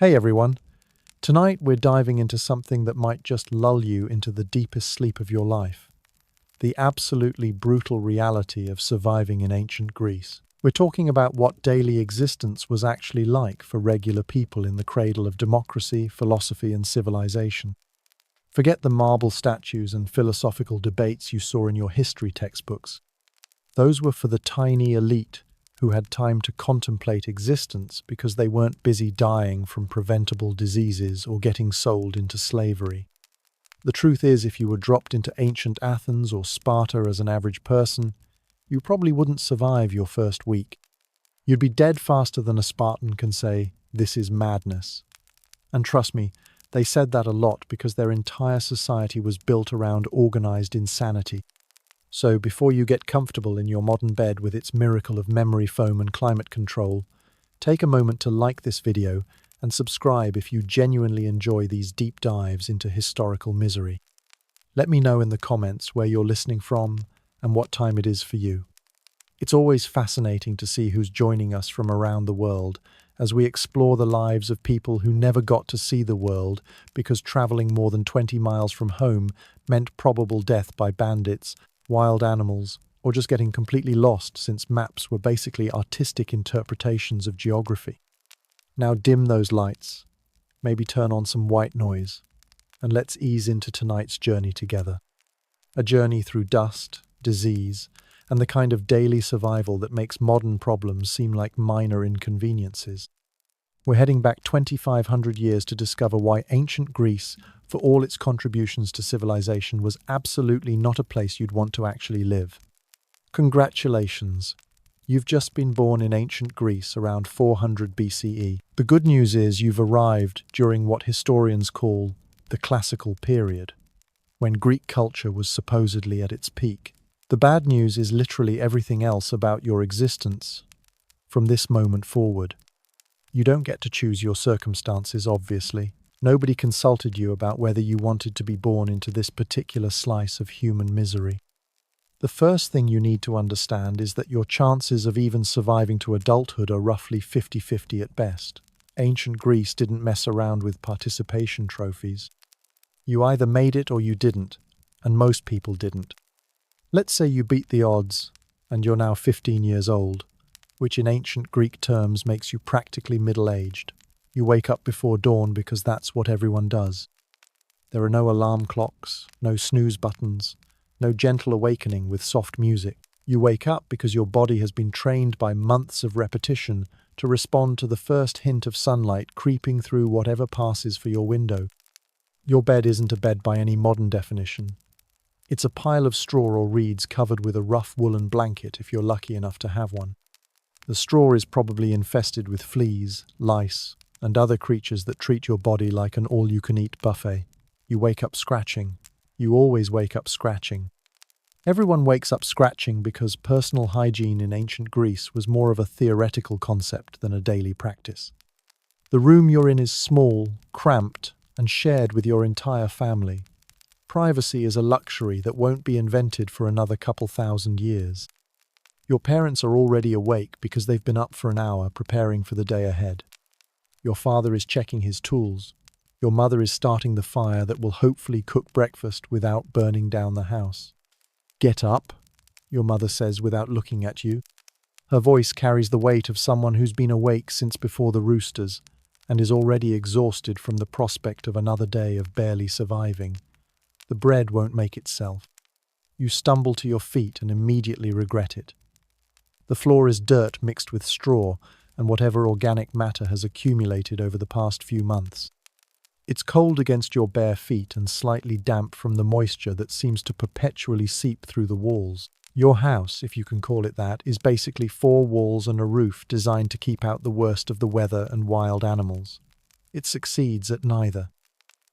Hey everyone, tonight we're diving into something that might just lull you into the deepest sleep of your life. The absolutely brutal reality of surviving in ancient Greece. We're talking about what daily existence was actually like for regular people in the cradle of democracy, philosophy, and civilization. Forget the marble statues and philosophical debates you saw in your history textbooks. Those were for the tiny elite who had time to contemplate existence because they weren't busy dying from preventable diseases or getting sold into slavery. The truth is, if you were dropped into ancient Athens or Sparta as an average person, you probably wouldn't survive your first week. You'd be dead faster than a Spartan can say, "This is madness." And trust me, they said that a lot because their entire society was built around organized insanity. So before you get comfortable in your modern bed with its miracle of memory foam and climate control, take a moment to like this video and subscribe if you genuinely enjoy these deep dives into historical misery. Let me know in the comments where you're listening from and what time it is for you. It's always fascinating to see who's joining us from around the world as we explore the lives of people who never got to see the world because traveling more than 20 miles from home meant probable death by bandits, wild animals, or just getting completely lost since maps were basically artistic interpretations of geography. Now dim those lights, maybe turn on some white noise, and let's ease into tonight's journey together. A journey through dust, disease, and the kind of daily survival that makes modern problems seem like minor inconveniences. We're heading back 2,500 years to discover why ancient Greece, for all its contributions to civilization, was absolutely not a place you'd want to actually live. Congratulations! You've just been born in ancient Greece around 400 BCE. The good news is you've arrived during what historians call the classical period, when Greek culture was supposedly at its peak. The bad news is literally everything else about your existence from this moment forward. You don't get to choose your circumstances, obviously. Nobody consulted you about whether you wanted to be born into this particular slice of human misery. The first thing you need to understand is that your chances of even surviving to adulthood are roughly 50-50 at best. Ancient Greece didn't mess around with participation trophies. You either made it or you didn't, and most people didn't. Let's say you beat the odds, and you're now 15 years old, which in ancient Greek terms makes you practically middle-aged. You wake up before dawn because that's what everyone does. There are no alarm clocks, no snooze buttons, no gentle awakening with soft music. You wake up because your body has been trained by months of repetition to respond to the first hint of sunlight creeping through whatever passes for your window. Your bed isn't a bed by any modern definition. It's a pile of straw or reeds covered with a rough woolen blanket if you're lucky enough to have one. The straw is probably infested with fleas, lice, and other creatures that treat your body like an all-you-can-eat buffet. You wake up scratching. You always wake up scratching. Everyone wakes up scratching because personal hygiene in ancient Greece was more of a theoretical concept than a daily practice. The room you're in is small, cramped, and shared with your entire family. Privacy is a luxury that won't be invented for another couple thousand years. Your parents are already awake because they've been up for an hour preparing for the day ahead. Your father is checking his tools. Your mother is starting the fire that will hopefully cook breakfast without burning down the house. "Get up," your mother says without looking at you. Her voice carries the weight of someone who's been awake since before the roosters and is already exhausted from the prospect of another day of barely surviving. The bread won't make itself. You stumble to your feet and immediately regret it. The floor is dirt mixed with straw and whatever organic matter has accumulated over the past few months. It's cold against your bare feet and slightly damp from the moisture that seems to perpetually seep through the walls. Your house, if you can call it that, is basically 4 walls and a roof designed to keep out the worst of the weather and wild animals. It succeeds at neither.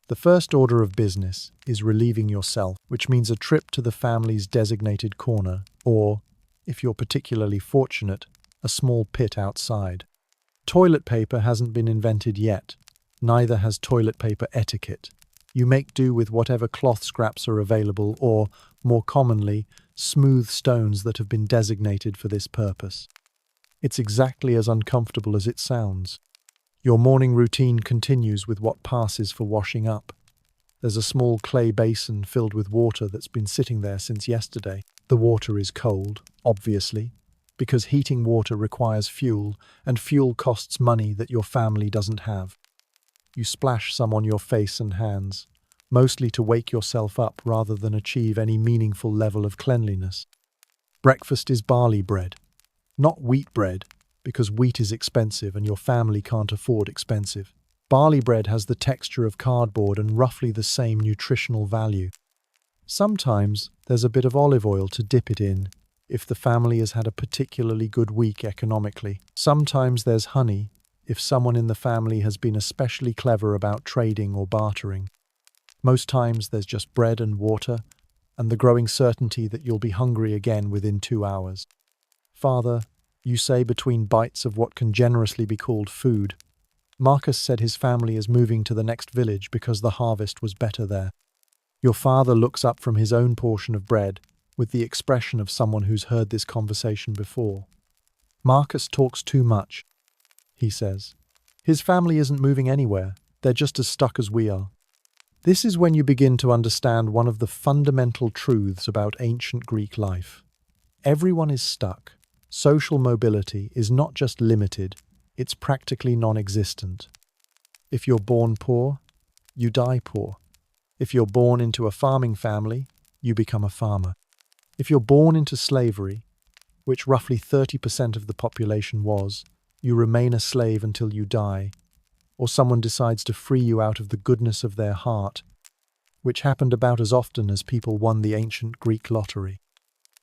The first order of business is relieving yourself, which means a trip to the family's designated corner, or, if you're particularly fortunate, a small pit outside. Toilet paper hasn't been invented yet. Neither has toilet paper etiquette. You make do with whatever cloth scraps are available or, more commonly, smooth stones that have been designated for this purpose. It's exactly as uncomfortable as it sounds. Your morning routine continues with what passes for washing up. There's a small clay basin filled with water that's been sitting there since yesterday. The water is cold, obviously, because heating water requires fuel, and fuel costs money that your family doesn't have. You splash some on your face and hands, mostly to wake yourself up rather than achieve any meaningful level of cleanliness. Breakfast is barley bread, not wheat bread, because wheat is expensive and your family can't afford expensive. Barley bread has the texture of cardboard and roughly the same nutritional value. Sometimes there's a bit of olive oil to dip it in if the family has had a particularly good week economically. Sometimes there's honey if someone in the family has been especially clever about trading or bartering. Most times there's just bread and water and the growing certainty that you'll be hungry again within 2 hours. Father, you say between bites of what can generously be called food. Marcus said his family is moving to the next village because the harvest was better there. Your father looks up from his own portion of bread with the expression of someone who's heard this conversation before. Marcus talks too much, he says. His family isn't moving anywhere. They're just as stuck as we are. This is when you begin to understand one of the fundamental truths about ancient Greek life. Everyone is stuck. Social mobility is not just limited, it's practically non-existent. If you're born poor, you die poor. If you're born into a farming family, you become a farmer. If you're born into slavery, which roughly 30% of the population was, you remain a slave until you die, or someone decides to free you out of the goodness of their heart, which happened about as often as people won the ancient Greek lottery.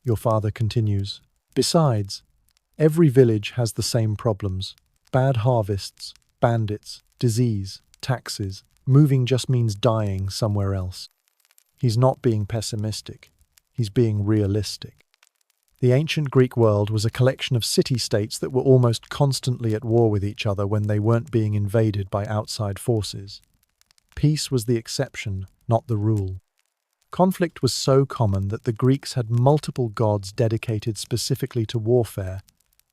Your father continues, besides, every village has the same problems. Bad harvests, bandits, disease, taxes. Moving just means dying somewhere else. He's not being pessimistic. He's being realistic. The ancient Greek world was a collection of city-states that were almost constantly at war with each other when they weren't being invaded by outside forces. Peace was the exception, not the rule. Conflict was so common that the Greeks had multiple gods dedicated specifically to warfare,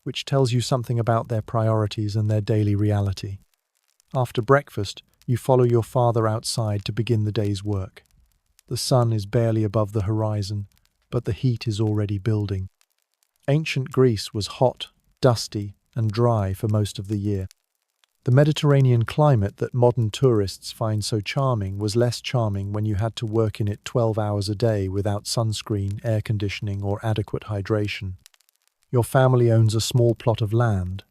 which tells you something about their priorities and their daily reality. After breakfast, you follow your father outside to begin the day's work. The sun is barely above the horizon, but the heat is already building. Ancient Greece was hot, dusty, and dry for most of the year. The Mediterranean climate that modern tourists find so charming was less charming when you had to work in it 12 hours a day without sunscreen, air conditioning, or adequate hydration. Your family owns a small plot of land,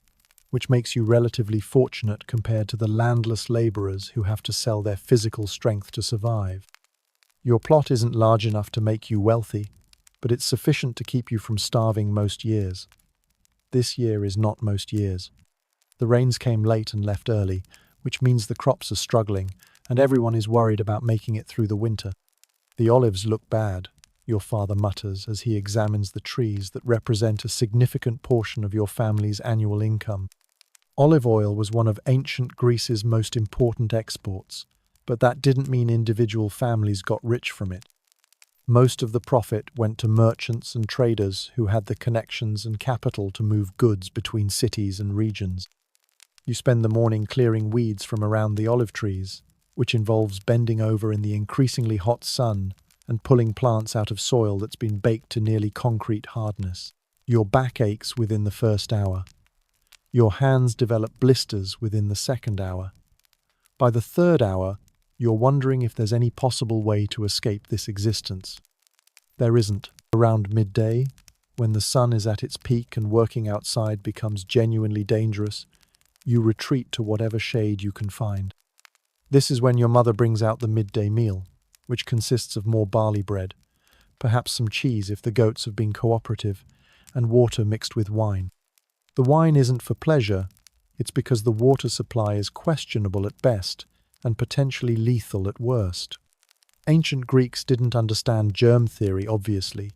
which makes you relatively fortunate compared to the landless laborers who have to sell their physical strength to survive. Your plot isn't large enough to make you wealthy, but it's sufficient to keep you from starving most years. This year is not most years. The rains came late and left early, which means the crops are struggling, and everyone is worried about making it through the winter. The olives look bad, your father mutters as he examines the trees that represent a significant portion of your family's annual income. Olive oil was one of ancient Greece's most important exports, but that didn't mean individual families got rich from it. Most of the profit went to merchants and traders who had the connections and capital to move goods between cities and regions. You spend the morning clearing weeds from around the olive trees, which involves bending over in the increasingly hot sun and pulling plants out of soil that's been baked to nearly concrete hardness. Your back aches within the first hour. Your hands develop blisters within the second hour. By the third hour, you're wondering if there's any possible way to escape this existence. There isn't. Around midday, when the sun is at its peak and working outside becomes genuinely dangerous, you retreat to whatever shade you can find. This is when your mother brings out the midday meal, which consists of more barley bread, perhaps some cheese if the goats have been cooperative, and water mixed with wine. The wine isn't for pleasure, it's because the water supply is questionable at best and potentially lethal at worst. Ancient Greeks didn't understand germ theory, obviously,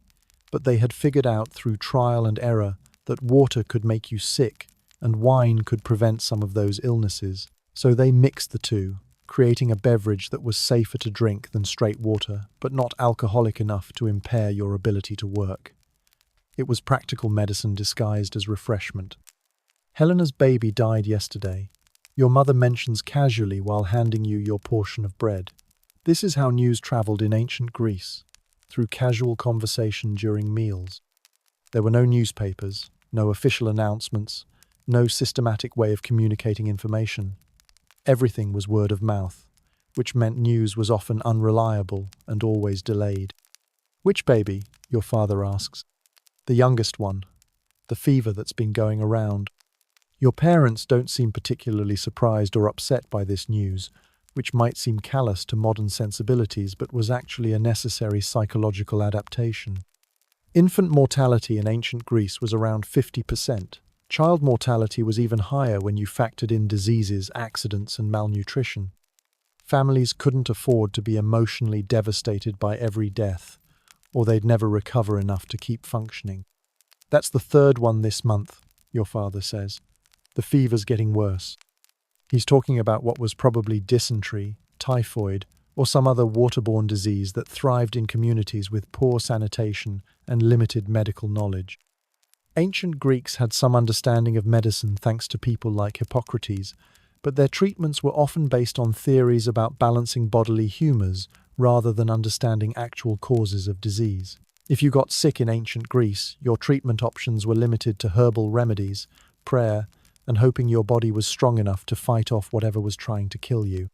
but they had figured out through trial and error that water could make you sick and wine could prevent some of those illnesses. So they mixed the two, creating a beverage that was safer to drink than straight water, but not alcoholic enough to impair your ability to work. It was practical medicine disguised as refreshment. Helena's baby died yesterday, your mother mentions casually while handing you your portion of bread. This is how news traveled in ancient Greece, through casual conversation during meals. There were no newspapers, no official announcements, no systematic way of communicating information. Everything was word of mouth, which meant news was often unreliable and always delayed. Which baby? Your father asks. The youngest one. The fever that's been going around. Your parents don't seem particularly surprised or upset by this news, which might seem callous to modern sensibilities but was actually a necessary psychological adaptation. Infant mortality in ancient Greece was around 50%. Child mortality was even higher when you factored in diseases, accidents, and malnutrition. Families couldn't afford to be emotionally devastated by every death, or they'd never recover enough to keep functioning. That's the third one this month, your father says. The fever's getting worse. He's talking about what was probably dysentery, typhoid, or some other waterborne disease that thrived in communities with poor sanitation and limited medical knowledge. Ancient Greeks had some understanding of medicine thanks to people like Hippocrates, but their treatments were often based on theories about balancing bodily humours rather than understanding actual causes of disease. If you got sick in ancient Greece, your treatment options were limited to herbal remedies, prayer, and hoping your body was strong enough to fight off whatever was trying to kill you.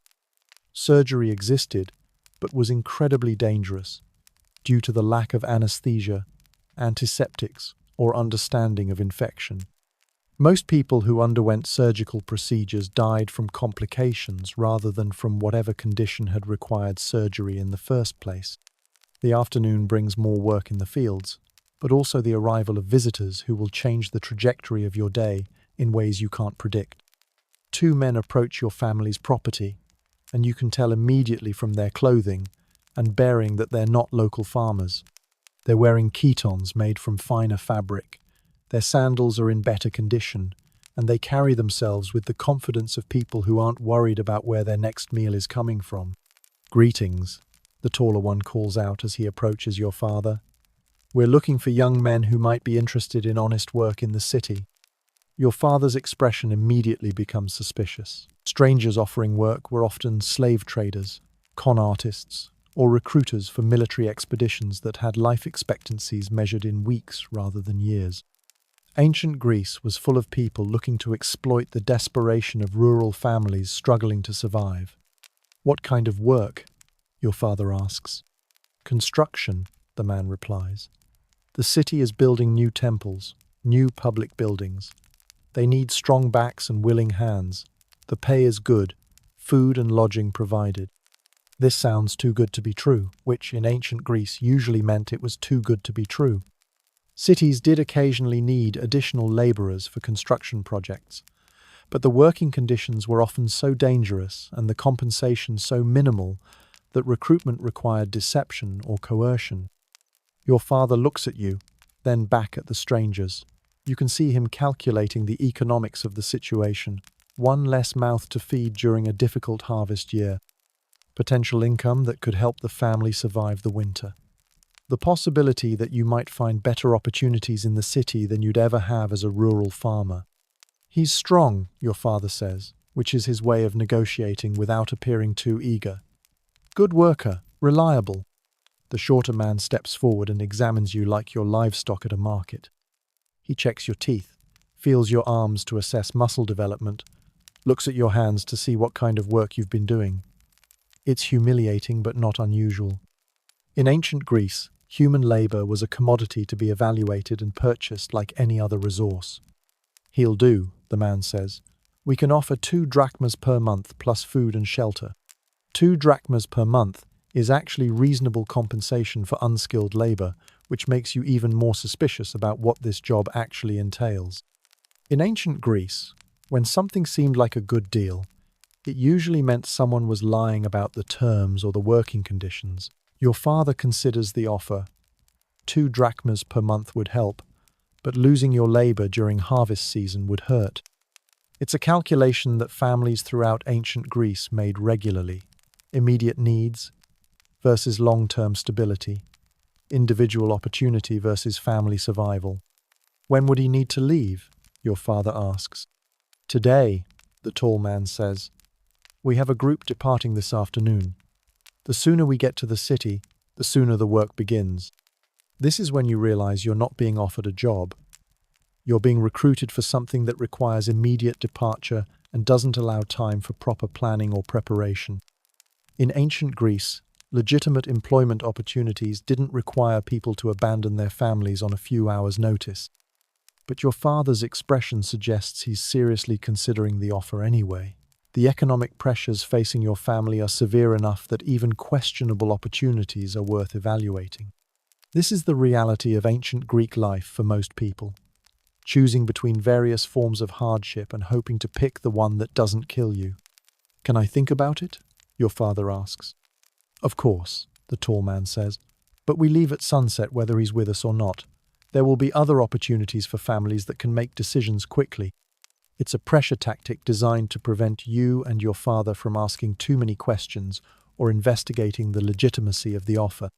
Surgery existed, but was incredibly dangerous due to the lack of anesthesia, antiseptics, or understanding of infection. Most people who underwent surgical procedures died from complications rather than from whatever condition had required surgery in the first place. The afternoon brings more work in the fields, but also the arrival of visitors who will change the trajectory of your day in ways you can't predict. Two men approach your family's property, and you can tell immediately from their clothing and bearing that they're not local farmers. They're wearing chitons made from finer fabric. Their sandals are in better condition, and they carry themselves with the confidence of people who aren't worried about where their next meal is coming from. "Greetings," the taller one calls out as he approaches your father. "We're looking for young men who might be interested in honest work in the city." Your father's expression immediately becomes suspicious. Strangers offering work were often slave traders, con artists, or recruiters for military expeditions that had life expectancies measured in weeks rather than years. Ancient Greece was full of people looking to exploit the desperation of rural families struggling to survive. "What kind of work?" your father asks. "Construction," the man replies. "The city is building new temples, new public buildings. They need strong backs and willing hands. The pay is good, food and lodging provided." This sounds too good to be true, which in ancient Greece usually meant it was too good to be true. Cities did occasionally need additional labourers for construction projects, but the working conditions were often so dangerous and the compensation so minimal that recruitment required deception or coercion. Your father looks at you, then back at the strangers. You can see him calculating the economics of the situation. One less mouth to feed during a difficult harvest year. Potential income that could help the family survive the winter. The possibility that you might find better opportunities in the city than you'd ever have as a rural farmer. "He's strong," your father says, which is his way of negotiating without appearing too eager. "Good worker, reliable." The shorter man steps forward and examines you like your livestock at a market. He checks your teeth, feels your arms to assess muscle development, looks at your hands to see what kind of work you've been doing. It's humiliating but not unusual. In ancient Greece, human labor was a commodity to be evaluated and purchased like any other resource. "He'll do," the man says. "We can offer 2 drachmas per month plus food and shelter." 2 drachmas per month is actually reasonable compensation for unskilled labor, which makes you even more suspicious about what this job actually entails. In ancient Greece, when something seemed like a good deal, it usually meant someone was lying about the terms or the working conditions. Your father considers the offer. 2 drachmas per month would help, but losing your labor during harvest season would hurt. It's a calculation that families throughout ancient Greece made regularly. Immediate needs versus long-term stability. Individual opportunity versus family survival. "When would he need to leave?" your father asks. "Today," the tall man says. "We have a group departing this afternoon. The sooner we get to the city, the sooner the work begins." This is when you realize you're not being offered a job. You're being recruited for something that requires immediate departure and doesn't allow time for proper planning or preparation. In ancient Greece, legitimate employment opportunities didn't require people to abandon their families on a few hours' notice. But your father's expression suggests he's seriously considering the offer anyway. The economic pressures facing your family are severe enough that even questionable opportunities are worth evaluating. This is the reality of ancient Greek life for most people, choosing between various forms of hardship and hoping to pick the one that doesn't kill you. "Can I think about it?" your father asks. "Of course," the tall man says, "but we leave at sunset whether he's with us or not. There will be other opportunities for families that can make decisions quickly." It's a pressure tactic designed to prevent you and your father from asking too many questions or investigating the legitimacy of the offer.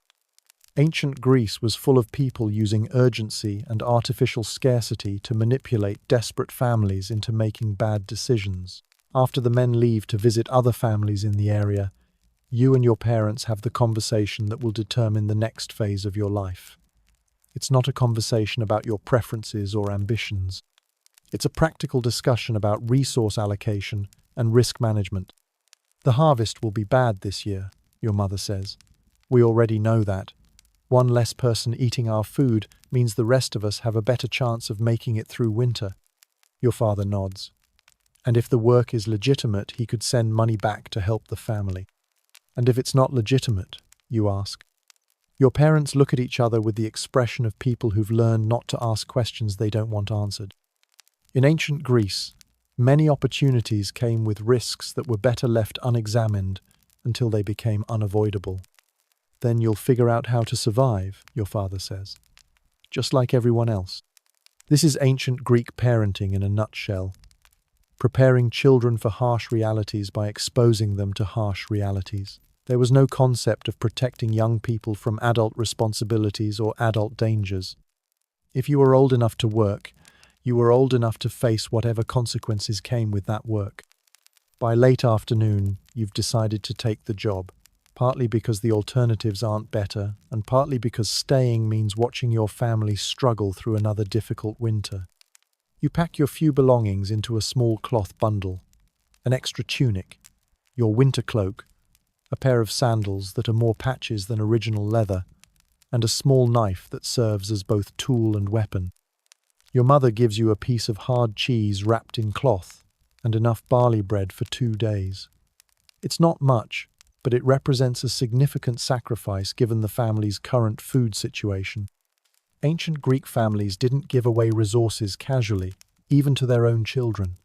Ancient Greece was full of people using urgency and artificial scarcity to manipulate desperate families into making bad decisions. After the men leave to visit other families in the area, you and your parents have the conversation that will determine the next phase of your life. It's not a conversation about your preferences or ambitions. It's a practical discussion about resource allocation and risk management. "The harvest will be bad this year," your mother says. "We already know that. One less person eating our food means the rest of us have a better chance of making it through winter." Your father nods. "And if the work is legitimate, he could send money back to help the family." "And if it's not legitimate?" you ask. Your parents look at each other with the expression of people who've learned not to ask questions they don't want answered. In ancient Greece, many opportunities came with risks that were better left unexamined until they became unavoidable. "Then you'll figure out how to survive," your father says. "Just like everyone else." This is ancient Greek parenting in a nutshell. Preparing children for harsh realities by exposing them to harsh realities. There was no concept of protecting young people from adult responsibilities or adult dangers. If you were old enough to work, you were old enough to face whatever consequences came with that work. By late afternoon, you've decided to take the job, partly because the alternatives aren't better, and partly because staying means watching your family struggle through another difficult winter. You pack your few belongings into a small cloth bundle, an extra tunic, your winter cloak, a pair of sandals that are more patches than original leather, and a small knife that serves as both tool and weapon. Your mother gives you a piece of hard cheese wrapped in cloth and enough barley bread for 2 days. It's not much, but it represents a significant sacrifice given the family's current food situation. Ancient Greek families didn't give away resources casually, even to their own children.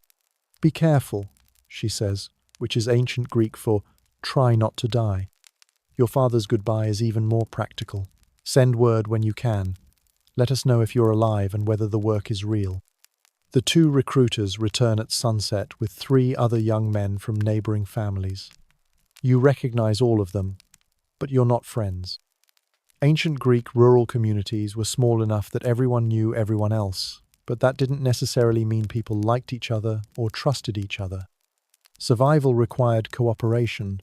"Be careful," she says, which is ancient Greek for "try not to die." Your father's goodbye is even more practical. "Send word when you can. Let us know if you're alive and whether the work is real." The 2 recruiters return at sunset with 3 other young men from neighboring families. You recognize all of them, but you're not friends. Ancient Greek rural communities were small enough that everyone knew everyone else, but that didn't necessarily mean people liked each other or trusted each other. Survival required cooperation,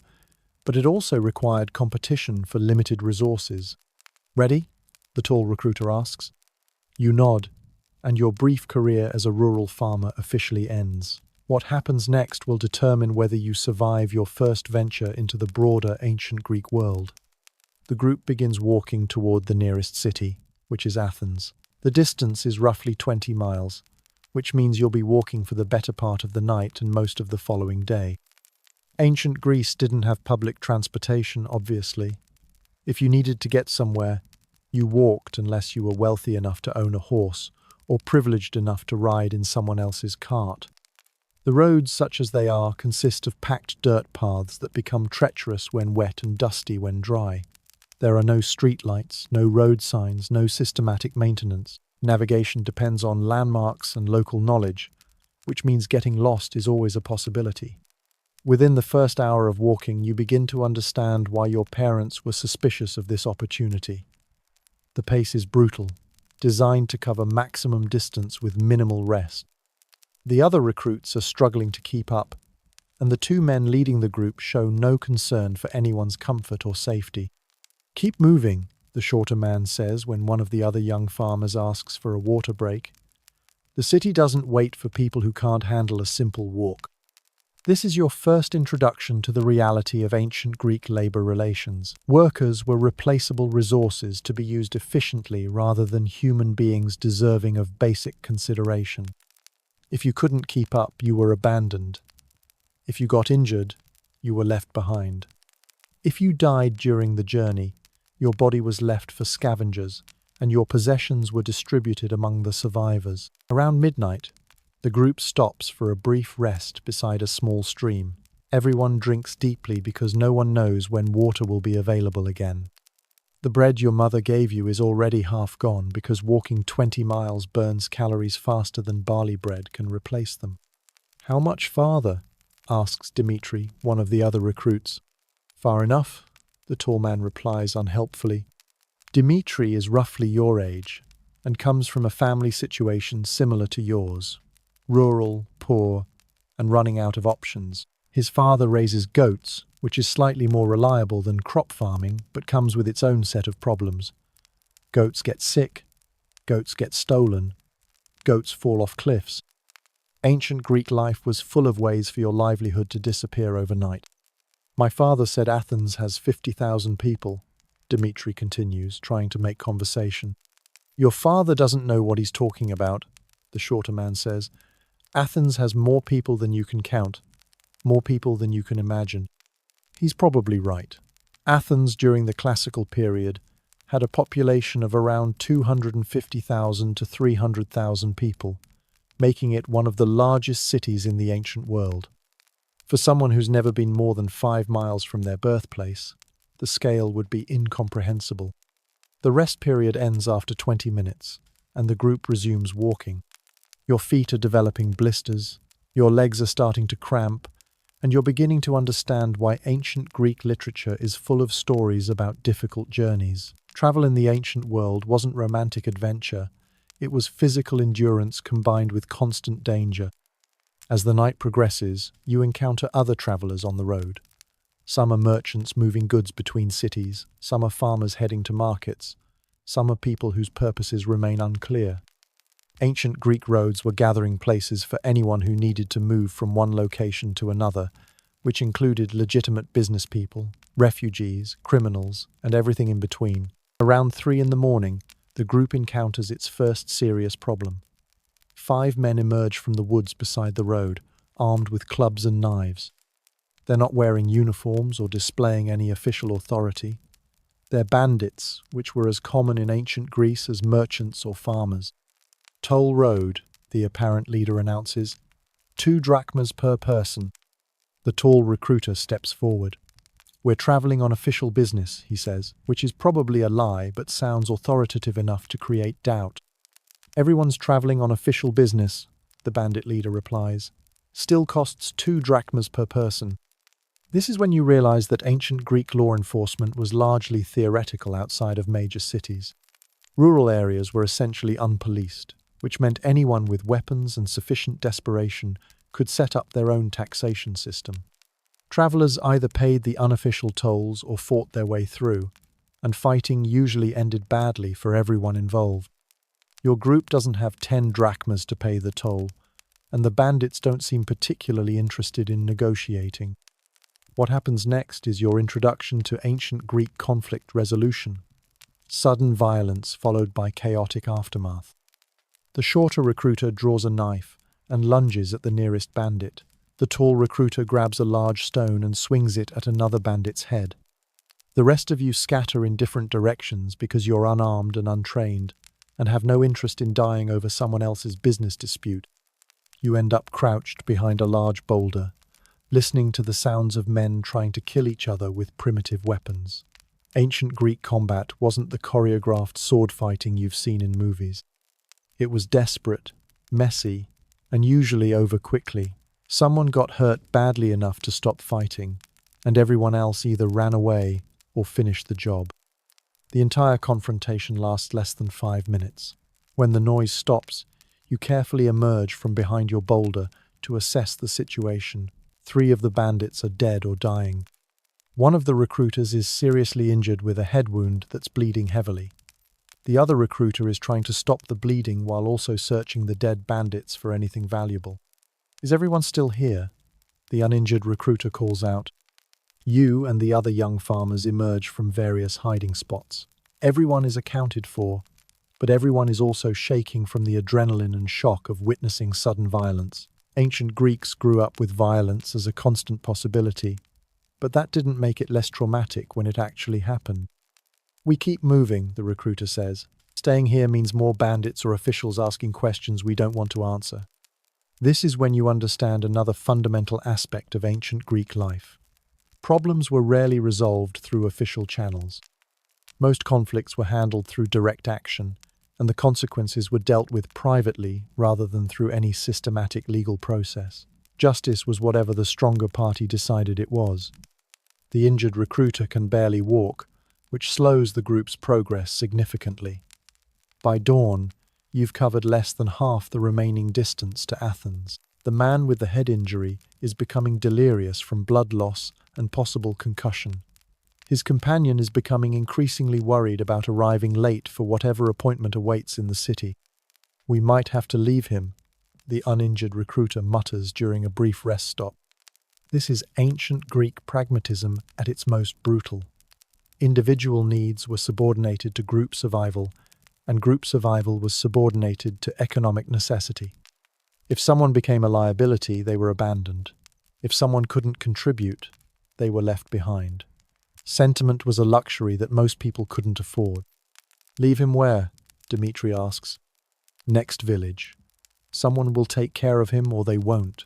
but it also required competition for limited resources. "Ready?" the tall recruiter asks. You nod, and your brief career as a rural farmer officially ends. What happens next will determine whether you survive your first venture into the broader ancient Greek world. The group begins walking toward the nearest city, which is Athens. The distance is roughly 20 miles, which means you'll be walking for the better part of the night and most of the following day. Ancient Greece didn't have public transportation, obviously. If you needed to get somewhere, you walked unless you were wealthy enough to own a horse or privileged enough to ride in someone else's cart. The roads, such as they are, consist of packed dirt paths that become treacherous when wet and dusty when dry. There are no streetlights, no road signs, no systematic maintenance. Navigation depends on landmarks and local knowledge, which means getting lost is always a possibility. Within the first hour of walking, you begin to understand why your parents were suspicious of this opportunity. The pace is brutal, designed to cover maximum distance with minimal rest. The other recruits are struggling to keep up, and the two men leading the group show no concern for anyone's comfort or safety. "Keep moving," the shorter man says when one of the other young farmers asks for a water break. "The city doesn't wait for people who can't handle a simple walk." This is your first introduction to the reality of ancient Greek labor relations. Workers were replaceable resources to be used efficiently rather than human beings deserving of basic consideration. If you couldn't keep up, you were abandoned. If you got injured, you were left behind. If you died during the journey, your body was left for scavengers, and your possessions were distributed among the survivors. Around midnight, the group stops for a brief rest beside a small stream. Everyone drinks deeply because no one knows when water will be available again. The bread your mother gave you is already half gone because walking 20 miles burns calories faster than barley bread can replace them. "How much farther?" asks Dmitri, one of the other recruits. "Far enough," the tall man replies unhelpfully. Dmitri is roughly your age and comes from a family situation similar to yours. Rural, poor, and running out of options. His father raises goats, which is slightly more reliable than crop farming, but comes with its own set of problems. Goats get sick, goats get stolen, goats fall off cliffs. Ancient Greek life was full of ways for your livelihood to disappear overnight. "My father said Athens has 50,000 people, Dmitri continues, trying to make conversation. "Your father doesn't know what he's talking about," the shorter man says. "Athens has more people than you can count, more people than you can imagine." He's probably right. Athens during the classical period had a population of around 250,000 to 300,000 people, making it one of the largest cities in the ancient world. For someone who's never been more than 5 miles from their birthplace, the scale would be incomprehensible. The rest period ends after 20 minutes, and the group resumes walking. Your feet are developing blisters, your legs are starting to cramp, and you're beginning to understand why ancient Greek literature is full of stories about difficult journeys. Travel in the ancient world wasn't romantic adventure, it was physical endurance combined with constant danger. As the night progresses, you encounter other travelers on the road. Some are merchants moving goods between cities, some are farmers heading to markets, some are people whose purposes remain unclear. Ancient Greek roads were gathering places for anyone who needed to move from one location to another, which included legitimate business people, refugees, criminals, and everything in between. Around 3 in the morning, the group encounters its first serious problem. 5 men emerge from the woods beside the road, armed with clubs and knives. They're not wearing uniforms or displaying any official authority. They're bandits, which were as common in ancient Greece as merchants or farmers. "Toll road," the apparent leader announces. 2 drachmas per person. The tall recruiter steps forward. "We're traveling on official business," he says, which is probably a lie but sounds authoritative enough to create doubt. "Everyone's traveling on official business," the bandit leader replies. "Still costs 2 drachmas per person." This is when you realize that ancient Greek law enforcement was largely theoretical outside of major cities. Rural areas were essentially unpoliced, which meant anyone with weapons and sufficient desperation could set up their own taxation system. Travelers either paid the unofficial tolls or fought their way through, and fighting usually ended badly for everyone involved. Your group doesn't have 10 drachmas to pay the toll, and the bandits don't seem particularly interested in negotiating. What happens next is your introduction to ancient Greek conflict resolution. Sudden violence followed by chaotic aftermath. The shorter recruiter draws a knife and lunges at the nearest bandit. The tall recruiter grabs a large stone and swings it at another bandit's head. The rest of you scatter in different directions because you're unarmed and untrained, and have no interest in dying over someone else's business dispute. You end up crouched behind a large boulder, listening to the sounds of men trying to kill each other with primitive weapons. Ancient Greek combat wasn't the choreographed sword fighting you've seen in movies. It was desperate, messy, and usually over quickly. Someone got hurt badly enough to stop fighting, and everyone else either ran away or finished the job. The entire confrontation lasts less than 5 minutes. When the noise stops, You carefully emerge from behind your boulder to assess the situation. 3 of the bandits are dead or dying. One of the recruiters is seriously injured with a head wound that's bleeding heavily. The other recruiter is trying to stop the bleeding while also searching the dead bandits for anything valuable. "Is everyone still here?" the uninjured recruiter calls out. You and the other young farmers emerge from various hiding spots. Everyone is accounted for, but everyone is also shaking from the adrenaline and shock of witnessing sudden violence. Ancient Greeks grew up with violence as a constant possibility, but that didn't make it less traumatic when it actually happened. "We keep moving," the recruiter says. "Staying here means more bandits or officials asking questions we don't want to answer." This is when you understand another fundamental aspect of ancient Greek life. Problems were rarely resolved through official channels. Most conflicts were handled through direct action, and the consequences were dealt with privately rather than through any systematic legal process. Justice was whatever the stronger party decided it was. The injured recruiter can barely walk, which slows the group's progress significantly. By dawn, you've covered less than half the remaining distance to Athens. The man with the head injury is becoming delirious from blood loss and possible concussion. His companion is becoming increasingly worried about arriving late for whatever appointment awaits in the city. "We might have to leave him," the uninjured recruiter mutters during a brief rest stop. This is ancient Greek pragmatism at its most brutal. Individual needs were subordinated to group survival, and group survival was subordinated to economic necessity. If someone became a liability, they were abandoned. If someone couldn't contribute, they were left behind. Sentiment was a luxury that most people couldn't afford. "Leave him where?" Dmitri asks. "Next village. Someone will take care of him or they won't."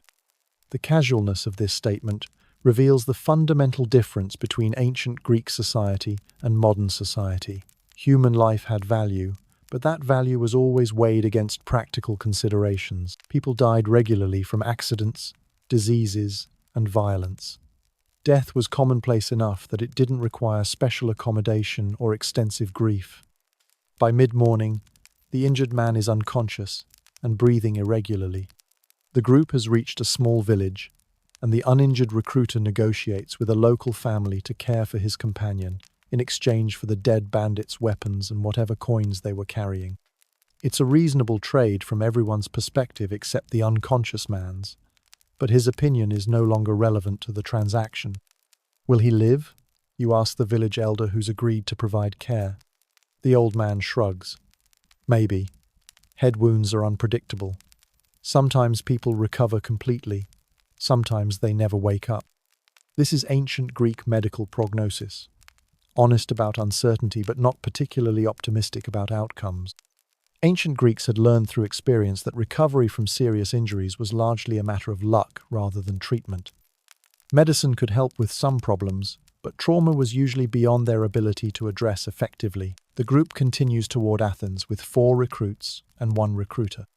The casualness of this statement reveals the fundamental difference between ancient Greek society and modern society. Human life had value, but that value was always weighed against practical considerations. People died regularly from accidents, diseases, and violence. Death was commonplace enough that it didn't require special accommodation or extensive grief. By mid-morning, the injured man is unconscious and breathing irregularly. The group has reached a small village, and the uninjured recruiter negotiates with a local family to care for his companion in exchange for the dead bandits' weapons and whatever coins they were carrying. It's a reasonable trade from everyone's perspective except the unconscious man's, but his opinion is no longer relevant to the transaction. "Will he live?" you ask the village elder who's agreed to provide care. The old man shrugs. "Maybe. Head wounds are unpredictable. Sometimes people recover completely. Sometimes they never wake up." This is ancient Greek medical prognosis. Honest about uncertainty, but not particularly optimistic about outcomes. Ancient Greeks had learned through experience that recovery from serious injuries was largely a matter of luck rather than treatment. Medicine could help with some problems, but trauma was usually beyond their ability to address effectively. The group continues toward Athens with 4 recruits and 1 recruiter.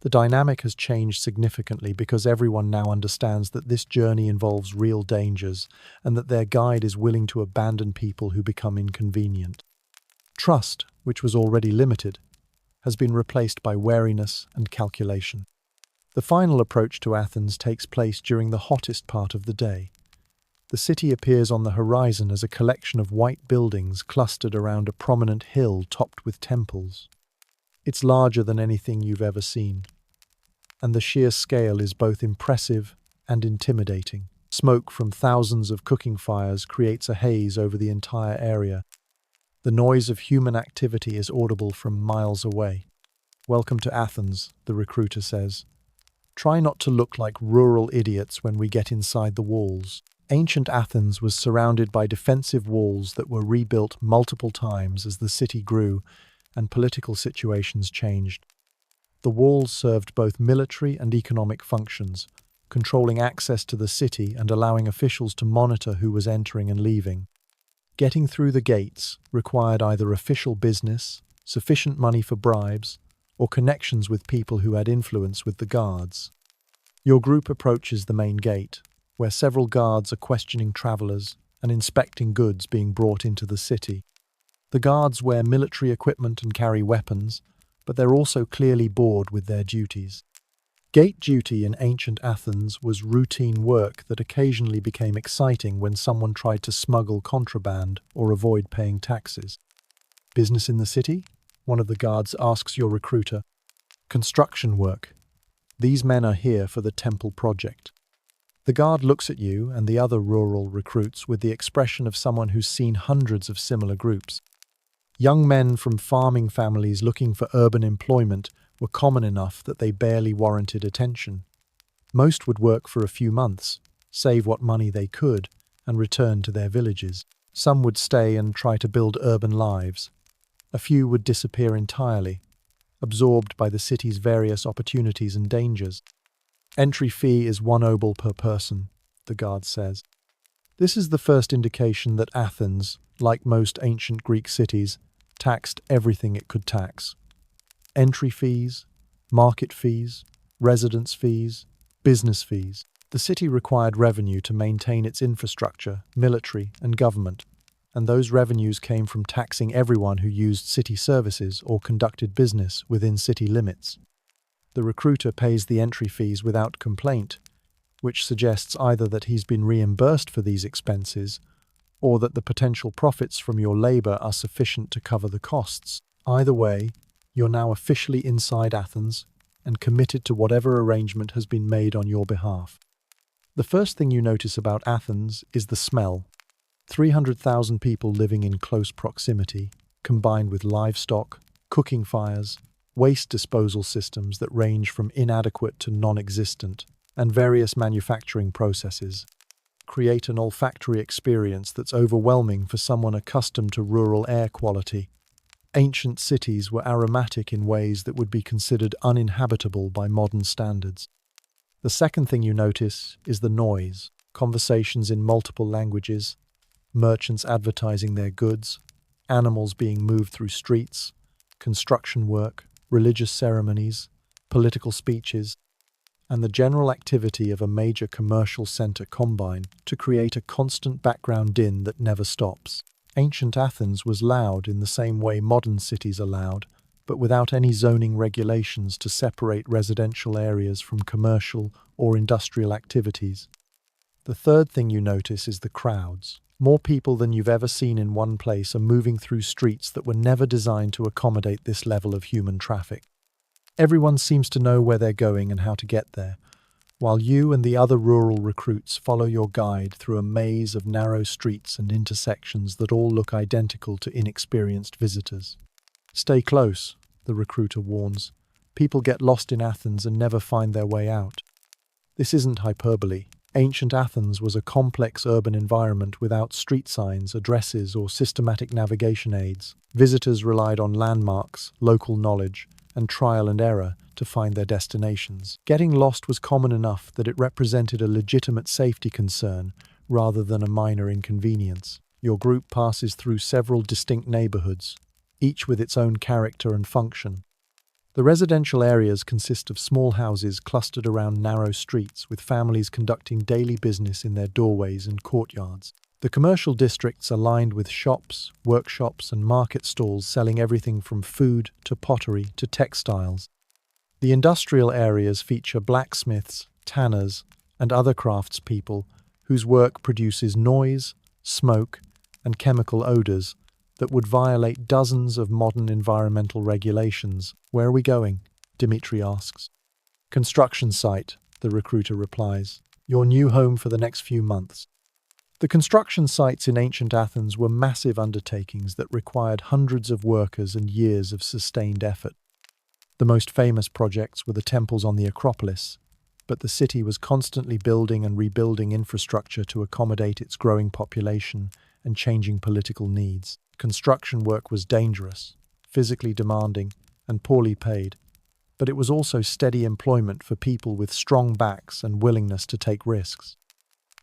The dynamic has changed significantly because everyone now understands that this journey involves real dangers and that their guide is willing to abandon people who become inconvenient. Trust, which was already limited, has been replaced by wariness and calculation. The final approach to Athens takes place during the hottest part of the day. The city appears on the horizon as a collection of white buildings clustered around a prominent hill topped with temples. It's larger than anything you've ever seen, and the sheer scale is both impressive and intimidating. Smoke from thousands of cooking fires creates a haze over the entire area. The noise of human activity is audible from miles away. "Welcome to Athens," the recruiter says. "Try not to look like rural idiots when we get inside the walls." Ancient Athens was surrounded by defensive walls that were rebuilt multiple times as the city grew and political situations changed. The walls served both military and economic functions, controlling access to the city and allowing officials to monitor who was entering and leaving. Getting through the gates required either official business, sufficient money for bribes, or connections with people who had influence with the guards. Your group approaches the main gate, where several guards are questioning travelers and inspecting goods being brought into the city. The guards wear military equipment and carry weapons, but they're also clearly bored with their duties. Gate duty in ancient Athens was routine work that occasionally became exciting when someone tried to smuggle contraband or avoid paying taxes. Business in the city? One of the guards asks your recruiter. Construction work. These men are here for the temple project. The guard looks at you and the other rural recruits with the expression of someone who's seen hundreds of similar groups. Young men from farming families looking for urban employment were common enough that they barely warranted attention. Most would work for a few months, save what money they could, and return to their villages. Some would stay and try to build urban lives. A few would disappear entirely, absorbed by the city's various opportunities and dangers. Entry fee is 1 obol per person, the guard says. This is the first indication that Athens, like most ancient Greek cities, taxed everything it could tax. Entry fees, market fees, residence fees, business fees. The city required revenue to maintain its infrastructure, military, and government, and those revenues came from taxing everyone who used city services or conducted business within city limits. The recruiter pays the entry fees without complaint, which suggests either that he's been reimbursed for these expenses or that the potential profits from your labor are sufficient to cover the costs. Either way, you're now officially inside Athens and committed to whatever arrangement has been made on your behalf. The first thing you notice about Athens is the smell. 300,000 people living in close proximity, combined with livestock, cooking fires, waste disposal systems that range from inadequate to non-existent, and various manufacturing processes, create an olfactory experience that's overwhelming for someone accustomed to rural air quality. Ancient cities were aromatic in ways that would be considered uninhabitable by modern standards. The second thing you notice is the noise, conversations in multiple languages, merchants advertising their goods, animals being moved through streets, construction work, religious ceremonies, political speeches, and the general activity of a major commercial center combine to create a constant background din that never stops. Ancient Athens was loud in the same way modern cities are loud, but without any zoning regulations to separate residential areas from commercial or industrial activities. The third thing you notice is the crowds. More people than you've ever seen in one place are moving through streets that were never designed to accommodate this level of human traffic. Everyone seems to know where they're going and how to get there, while you and the other rural recruits follow your guide through a maze of narrow streets and intersections that all look identical to inexperienced visitors. Stay close, the recruiter warns. People get lost in Athens and never find their way out. This isn't hyperbole. Ancient Athens was a complex urban environment without street signs, addresses, or systematic navigation aids. Visitors relied on landmarks, local knowledge, and trial and error to find their destinations. Getting lost was common enough that it represented a legitimate safety concern rather than a minor inconvenience. Your group passes through several distinct neighborhoods, each with its own character and function. The residential areas consist of small houses clustered around narrow streets, with families conducting daily business in their doorways and courtyards. The commercial districts are lined with shops, workshops, and market stalls selling everything from food to pottery to textiles. The industrial areas feature blacksmiths, tanners, and other craftspeople whose work produces noise, smoke, and chemical odors that would violate dozens of modern environmental regulations. Where are we going? Dimitri asks. Construction site, the recruiter replies. Your new home for the next few months. The construction sites in ancient Athens were massive undertakings that required hundreds of workers and years of sustained effort. The most famous projects were the temples on the Acropolis, but the city was constantly building and rebuilding infrastructure to accommodate its growing population and changing political needs. Construction work was dangerous, physically demanding, and poorly paid, but it was also steady employment for people with strong backs and willingness to take risks.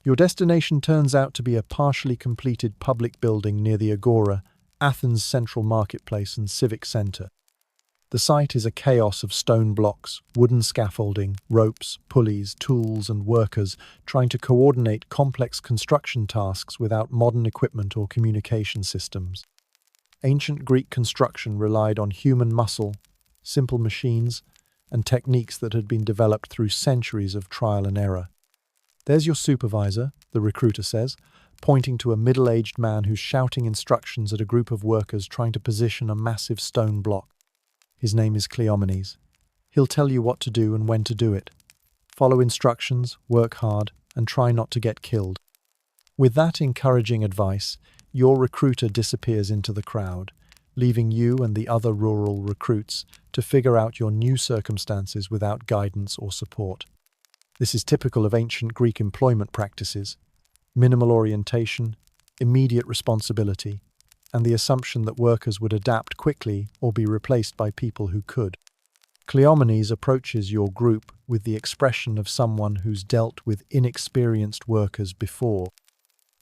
Your destination turns out to be a partially completed public building near the Agora, Athens' central marketplace and civic center. The site is a chaos of stone blocks, wooden scaffolding, ropes, pulleys, tools, and workers trying to coordinate complex construction tasks without modern equipment or communication systems. Ancient Greek construction relied on human muscle, simple machines, and techniques that had been developed through centuries of trial and error. "There's your supervisor," the recruiter says, pointing to a middle-aged man who's shouting instructions at a group of workers trying to position a massive stone block. His name is Cleomenes. He'll tell you what to do and when to do it. Follow instructions, work hard, and try not to get killed. With that encouraging advice, your recruiter disappears into the crowd, leaving you and the other rural recruits to figure out your new circumstances without guidance or support. This is typical of ancient Greek employment practices: minimal orientation, immediate responsibility, and the assumption that workers would adapt quickly or be replaced by people who could. Cleomenes approaches your group with the expression of someone who's dealt with inexperienced workers before.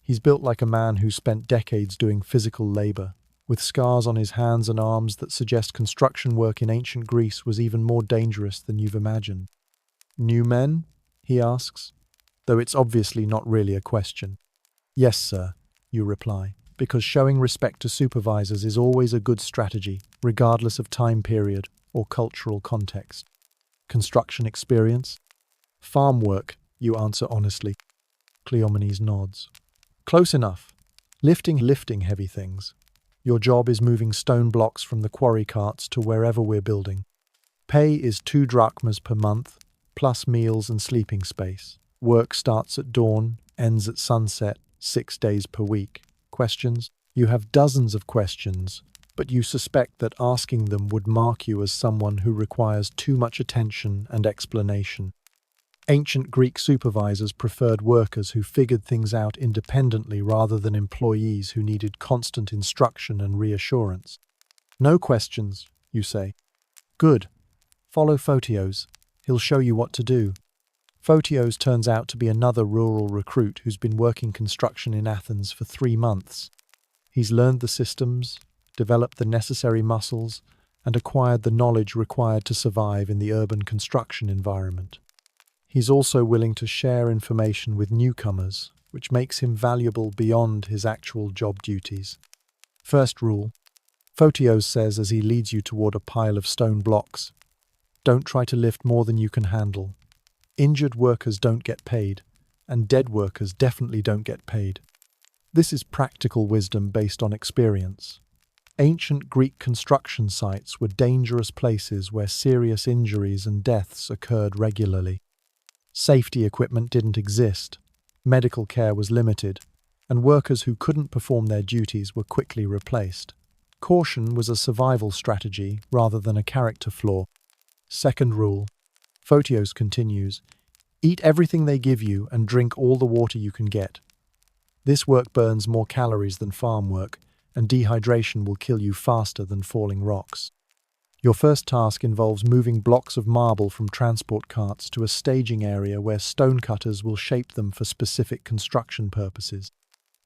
He's built like a man who spent decades doing physical labor, with scars on his hands and arms that suggest construction work in ancient Greece was even more dangerous than you've imagined. "New men?" he asks, though it's obviously not really a question. "Yes, sir," you reply, because showing respect to supervisors is always a good strategy, regardless of time period or cultural context. "Construction experience?" "Farm work," you answer honestly. Cleomenes nods. "Close enough. Lifting heavy things. Your job is moving stone blocks from the quarry carts to wherever we're building. Pay is 2 drachmas per month, plus meals and sleeping space. Work starts at dawn, ends at sunset, 6 days per week. Questions?" You have dozens of questions, but you suspect that asking them would mark you as someone who requires too much attention and explanation. Ancient Greek supervisors preferred workers who figured things out independently rather than employees who needed constant instruction and reassurance. "No questions," you say. "Good. Follow Photios. He'll show you what to do." Photios turns out to be another rural recruit who's been working construction in Athens for 3 months. He's learned the systems, developed the necessary muscles, and acquired the knowledge required to survive in the urban construction environment. He's also willing to share information with newcomers, which makes him valuable beyond his actual job duties. "First rule," Photios says as he leads you toward a pile of stone blocks: "don't try to lift more than you can handle. Injured workers don't get paid, and dead workers definitely don't get paid." This is practical wisdom based on experience. Ancient Greek construction sites were dangerous places where serious injuries and deaths occurred regularly. Safety equipment didn't exist, medical care was limited, and workers who couldn't perform their duties were quickly replaced. Caution was a survival strategy rather than a character flaw. Second rule, Photios continues: "eat everything they give you and drink all the water you can get. This work burns more calories than farm work, and dehydration will kill you faster than falling rocks. Your first task involves moving blocks of marble from transport carts to a staging area where stonecutters will shape them for specific construction purposes.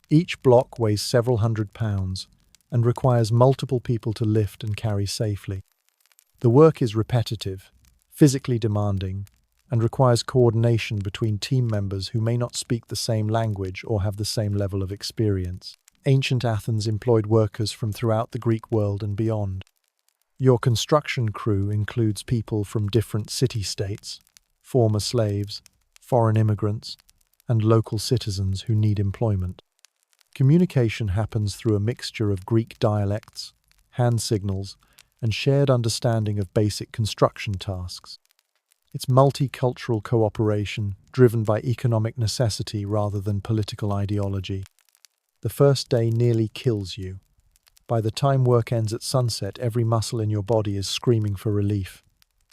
Each block weighs several hundred pounds and requires multiple people to lift and carry safely. The work is repetitive, physically demanding, and requires coordination between team members who may not speak the same language or have the same level of experience. Ancient Athens employed workers from throughout the Greek world and beyond. Your construction crew includes people from different city-states, former slaves, foreign immigrants, and local citizens who need employment. Communication happens through a mixture of Greek dialects, hand signals, and shared understanding of basic construction tasks. It's multicultural cooperation driven by economic necessity rather than political ideology. The first day nearly kills you. By the time work ends at sunset, every muscle in your body is screaming for relief.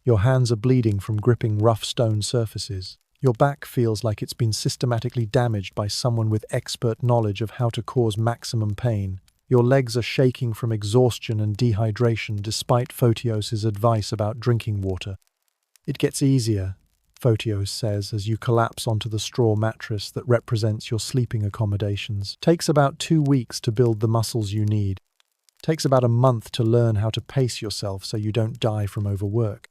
Your hands are bleeding from gripping rough stone surfaces. Your back feels like it's been systematically damaged by someone with expert knowledge of how to cause maximum pain. Your legs are shaking from exhaustion and dehydration despite Photios' advice about drinking water. "It gets easier," Photios says as you collapse onto the straw mattress that represents your sleeping accommodations. "Takes about 2 weeks to build the muscles you need. Takes about a month to learn how to pace yourself so you don't die from overwork."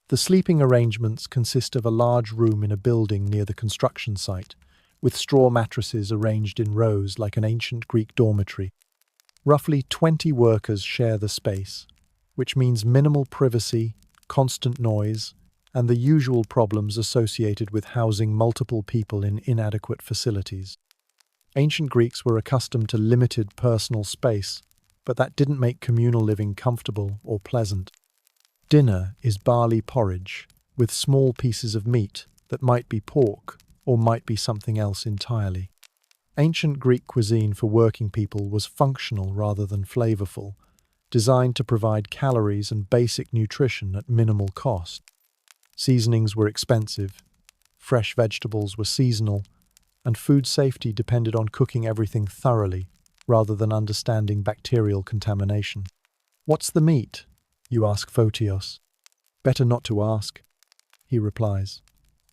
The sleeping arrangements consist of a large room in a building near the construction site, with straw mattresses arranged in rows like an ancient Greek dormitory. Roughly 20 workers share the space, which means minimal privacy, constant noise, and the usual problems associated with housing multiple people in inadequate facilities. Ancient Greeks were accustomed to limited personal space, but that didn't make communal living comfortable or pleasant. Dinner is barley porridge, with small pieces of meat that might be pork or might be something else entirely. Ancient Greek cuisine for working people was functional rather than flavorful, designed to provide calories and basic nutrition at minimal cost. Seasonings were expensive, fresh vegetables were seasonal, and food safety depended on cooking everything thoroughly rather than understanding bacterial contamination. "What's the meat?" you ask Photios. "Better not to ask," he replies.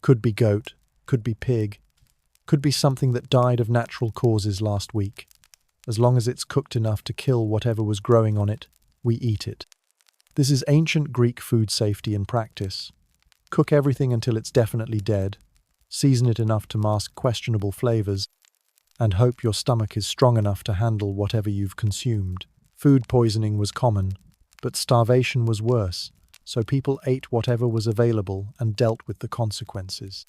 "Could be goat, could be pig, could be something that died of natural causes last week. As long as it's cooked enough to kill whatever was growing on it, we eat it." This is ancient Greek food safety in practice. Cook everything until it's definitely dead, season it enough to mask questionable flavors, and hope your stomach is strong enough to handle whatever you've consumed. Food poisoning was common, but starvation was worse, so people ate whatever was available and dealt with the consequences.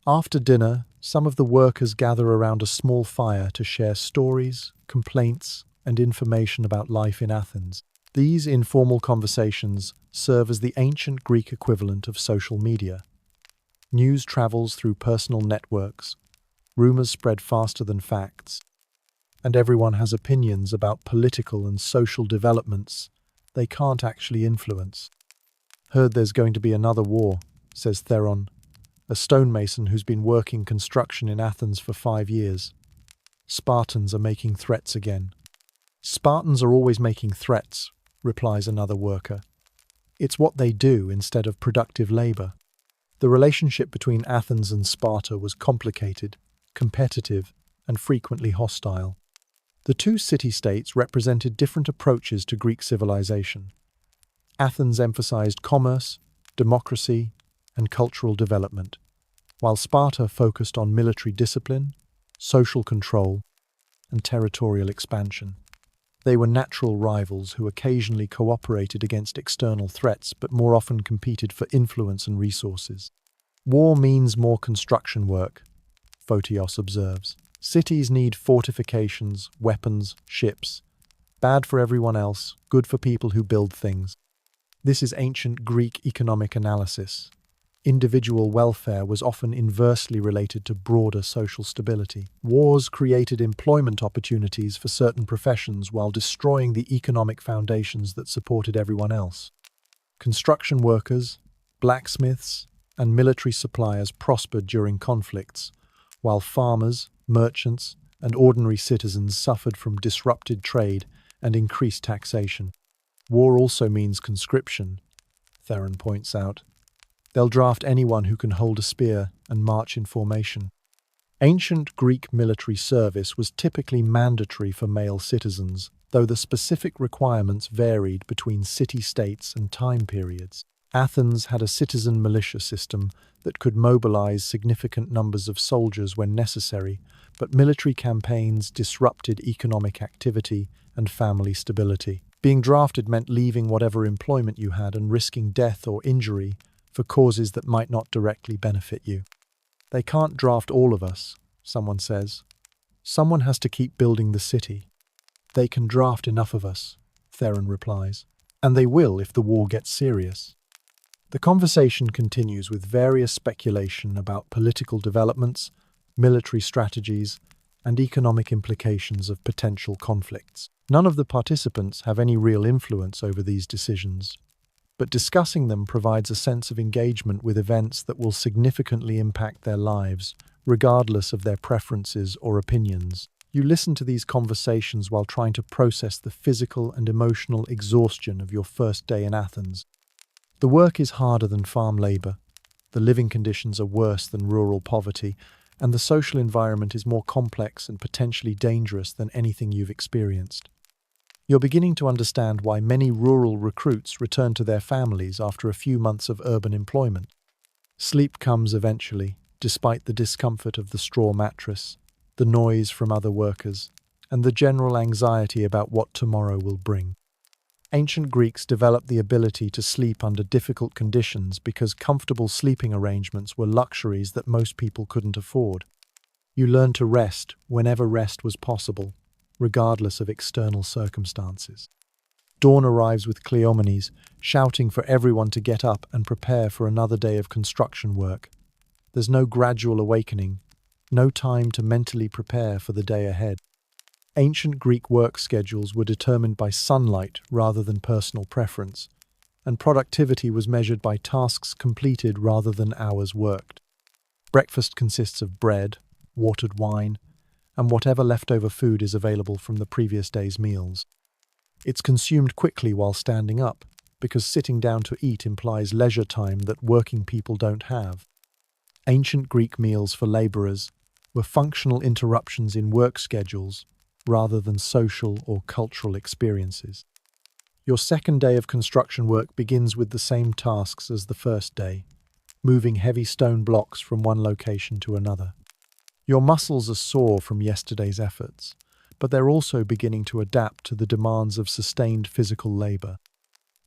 After dinner, some of the workers gather around a small fire to share stories, complaints, and information about life in Athens. These informal conversations serve as the ancient Greek equivalent of social media. News travels through personal networks, rumors spread faster than facts, and everyone has opinions about political and social developments they can't actually influence. "Heard there's going to be another war," says Theron, a stonemason who's been working construction in Athens for 5 years. "Spartans are making threats again." "Spartans are always making threats," replies another worker. "It's what they do instead of productive labor." The relationship between Athens and Sparta was complicated, competitive, and frequently hostile. The two city-states represented different approaches to Greek civilization. Athens emphasized commerce, democracy, and cultural development, while Sparta focused on military discipline, social control, and territorial expansion. They were natural rivals who occasionally cooperated against external threats but more often competed for influence and resources. "War means more construction work," Photios observes. "Cities need fortifications, weapons, ships. Bad for everyone else, good for people who build things." This is ancient Greek economic analysis. Individual welfare was often inversely related to broader social stability. Wars created employment opportunities for certain professions while destroying the economic foundations that supported everyone else. Construction workers, blacksmiths, and military suppliers prospered during conflicts, while farmers, merchants, and ordinary citizens suffered from disrupted trade and increased taxation. "War also means conscription," Theron points out. "They'll draft anyone who can hold a spear and march in formation." Ancient Greek military service was typically mandatory for male citizens, though the specific requirements varied between city-states and time periods. Athens had a citizen militia system that could mobilize significant numbers of soldiers when necessary, but military campaigns disrupted economic activity and family stability. Being drafted meant leaving whatever employment you had and risking death or injury for causes that might not directly benefit you. "They can't draft all of us," someone says. "Someone has to keep building the city." "They can draft enough of us," Theron replies. "And they will if the war gets serious." The conversation continues with various speculation about political developments, military strategies, and economic implications of potential conflicts. None of the participants have any real influence over these decisions, but discussing them provides a sense of engagement with events that will significantly impact their lives, regardless of their preferences or opinions. You listen to these conversations while trying to process the physical and emotional exhaustion of your first day in Athens. The work is harder than farm labor, the living conditions are worse than rural poverty, and the social environment is more complex and potentially dangerous than anything you've experienced. You're beginning to understand why many rural recruits return to their families after a few months of urban employment. Sleep comes eventually, despite the discomfort of the straw mattress, the noise from other workers, and the general anxiety about what tomorrow will bring. Ancient Greeks developed the ability to sleep under difficult conditions because comfortable sleeping arrangements were luxuries that most people couldn't afford. You learned to rest whenever rest was possible, regardless of external circumstances. Dawn arrives with Cleomenes, shouting for everyone to get up and prepare for another day of construction work. There's no gradual awakening, no time to mentally prepare for the day ahead. Ancient Greek work schedules were determined by sunlight rather than personal preference, and productivity was measured by tasks completed rather than hours worked. Breakfast consists of bread, watered wine, and whatever leftover food is available from the previous day's meals. It's consumed quickly while standing up, because sitting down to eat implies leisure time that working people don't have. Ancient Greek meals for laborers were functional interruptions in work schedules rather than social or cultural experiences. Your second day of construction work begins with the same tasks as the first day, moving heavy stone blocks from one location to another. Your muscles are sore from yesterday's efforts, but they're also beginning to adapt to the demands of sustained physical labor.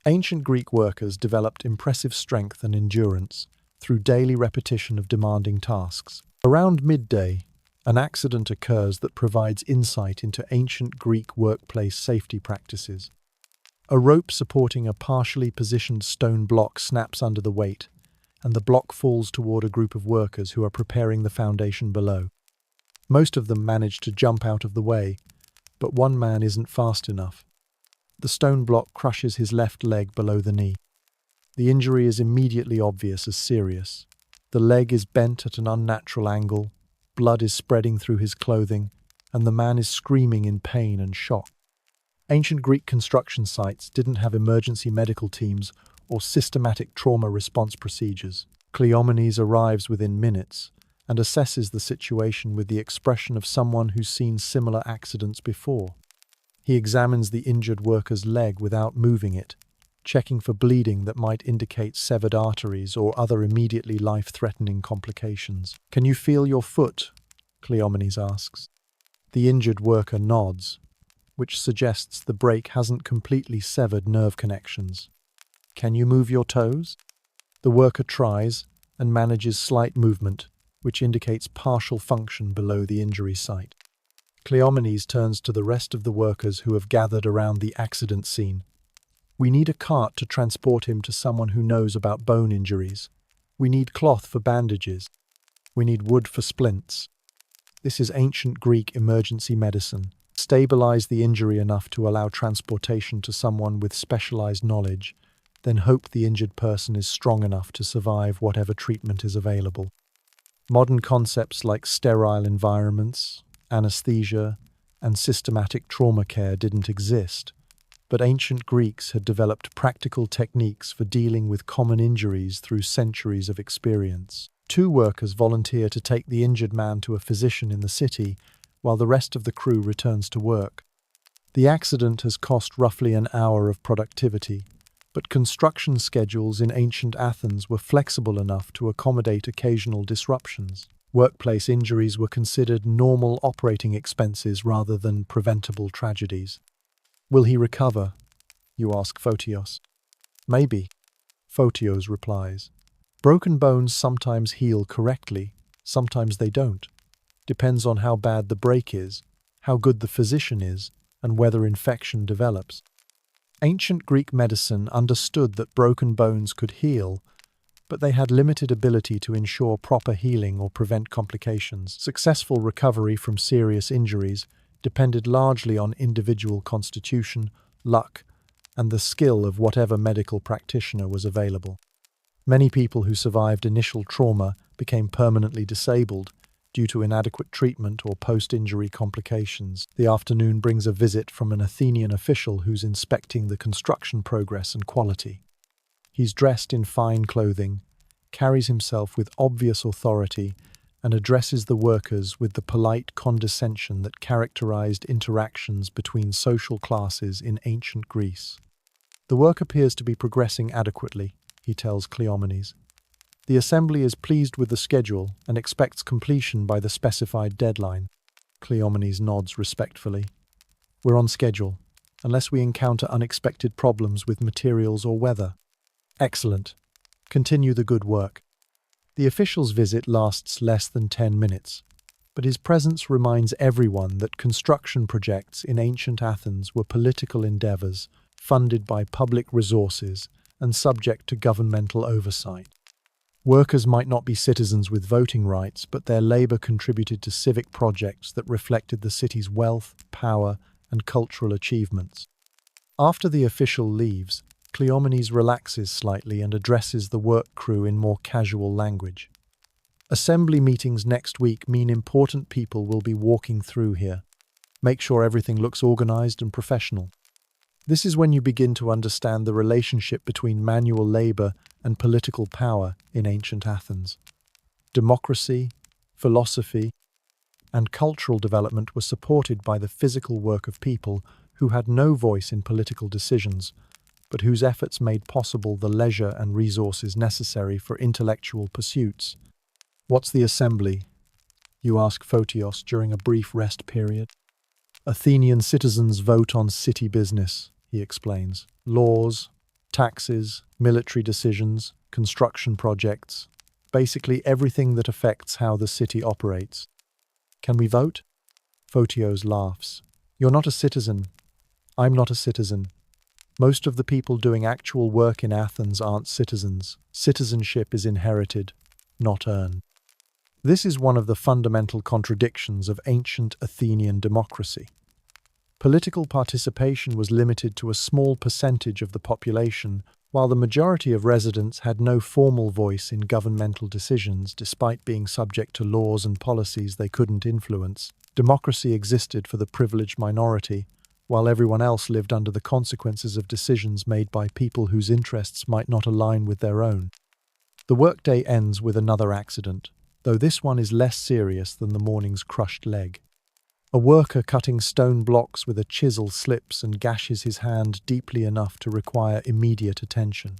Ancient Greek workers developed impressive strength and endurance through daily repetition of demanding tasks. Around midday, an accident occurs that provides insight into ancient Greek workplace safety practices. A rope supporting a partially positioned stone block snaps under the weight, and the block falls toward a group of workers who are preparing the foundation below. Most of them manage to jump out of the way, but one man isn't fast enough. The stone block crushes his left leg below the knee. The injury is immediately obvious as serious. The leg is bent at an unnatural angle, blood is spreading through his clothing, and the man is screaming in pain and shock. Ancient Greek construction sites didn't have emergency medical teams or systematic trauma response procedures. Cleomenes arrives within minutes and assesses the situation with the expression of someone who's seen similar accidents before. He examines the injured worker's leg without moving it, checking for bleeding that might indicate severed arteries or other immediately life-threatening complications. "Can you feel your foot?" Cleomenes asks. The injured worker nods, which suggests the break hasn't completely severed nerve connections. "Can you move your toes?" The worker tries and manages slight movement, which indicates partial function below the injury site. Cleomenes turns to the rest of the workers who have gathered around the accident scene. "We need a cart to transport him to someone who knows about bone injuries. We need cloth for bandages. We need wood for splints." This is ancient Greek emergency medicine. Stabilize the injury enough to allow transportation to someone with specialized knowledge, then hope the injured person is strong enough to survive whatever treatment is available. Modern concepts like sterile environments, anesthesia, and systematic trauma care didn't exist, but ancient Greeks had developed practical techniques for dealing with common injuries through centuries of experience. 2 workers volunteer to take the injured man to a physician in the city, while the rest of the crew returns to work. The accident has cost roughly an hour of productivity, but construction schedules in ancient Athens were flexible enough to accommodate occasional disruptions. Workplace injuries were considered normal operating expenses rather than preventable tragedies. "Will he recover?" you ask Photios. "Maybe," Photios replies. "Broken bones sometimes heal correctly, sometimes they don't. Depends on how bad the break is, how good the physician is, and whether infection develops." Ancient Greek medicine understood that broken bones could heal, but they had limited ability to ensure proper healing or prevent complications. Successful recovery from serious injuries depended largely on individual constitution, luck, and the skill of whatever medical practitioner was available. Many people who survived initial trauma became permanently disabled due to inadequate treatment or post-injury complications. The afternoon brings a visit from an Athenian official who's inspecting the construction progress and quality. He's dressed in fine clothing, carries himself with obvious authority, and addresses the workers with the polite condescension that characterized interactions between social classes in ancient Greece. "The work appears to be progressing adequately," he tells Cleomenes. "The assembly is pleased with the schedule and expects completion by the specified deadline." Cleomenes nods respectfully. "We're on schedule, unless we encounter unexpected problems with materials or weather. Excellent. Continue the good work. The official's visit lasts less than 10 minutes, but his presence reminds everyone that construction projects in ancient Athens were political endeavors funded by public resources and subject to governmental oversight. Workers might not be citizens with voting rights, but their labor contributed to civic projects that reflected the city's wealth, power, and cultural achievements. After the official leaves, Cleomenes relaxes slightly and addresses the work crew in more casual language. Assembly meetings next week mean important people will be walking through here. Make sure everything looks organized and professional. This is when you begin to understand the relationship between manual labor and political power in ancient Athens. Democracy, philosophy, and cultural development were supported by the physical work of people who had no voice in political decisions, but whose efforts made possible the leisure and resources necessary for intellectual pursuits. What's the assembly? You ask Photios during a brief rest period. Athenian citizens vote on city business, he explains. Laws, taxes, military decisions, construction projects, basically everything that affects how the city operates. Can we vote? Photios laughs. You're not a citizen. I'm not a citizen. Most of the people doing actual work in Athens aren't citizens. Citizenship is inherited, not earned. This is one of the fundamental contradictions of ancient Athenian democracy. Political participation was limited to a small percentage of the population, while the majority of residents had no formal voice in governmental decisions despite being subject to laws and policies they couldn't influence. Democracy existed for the privileged minority, while everyone else lived under the consequences of decisions made by people whose interests might not align with their own. The workday ends with another accident, though this one is less serious than the morning's crushed leg. A worker cutting stone blocks with a chisel slips and gashes his hand deeply enough to require immediate attention.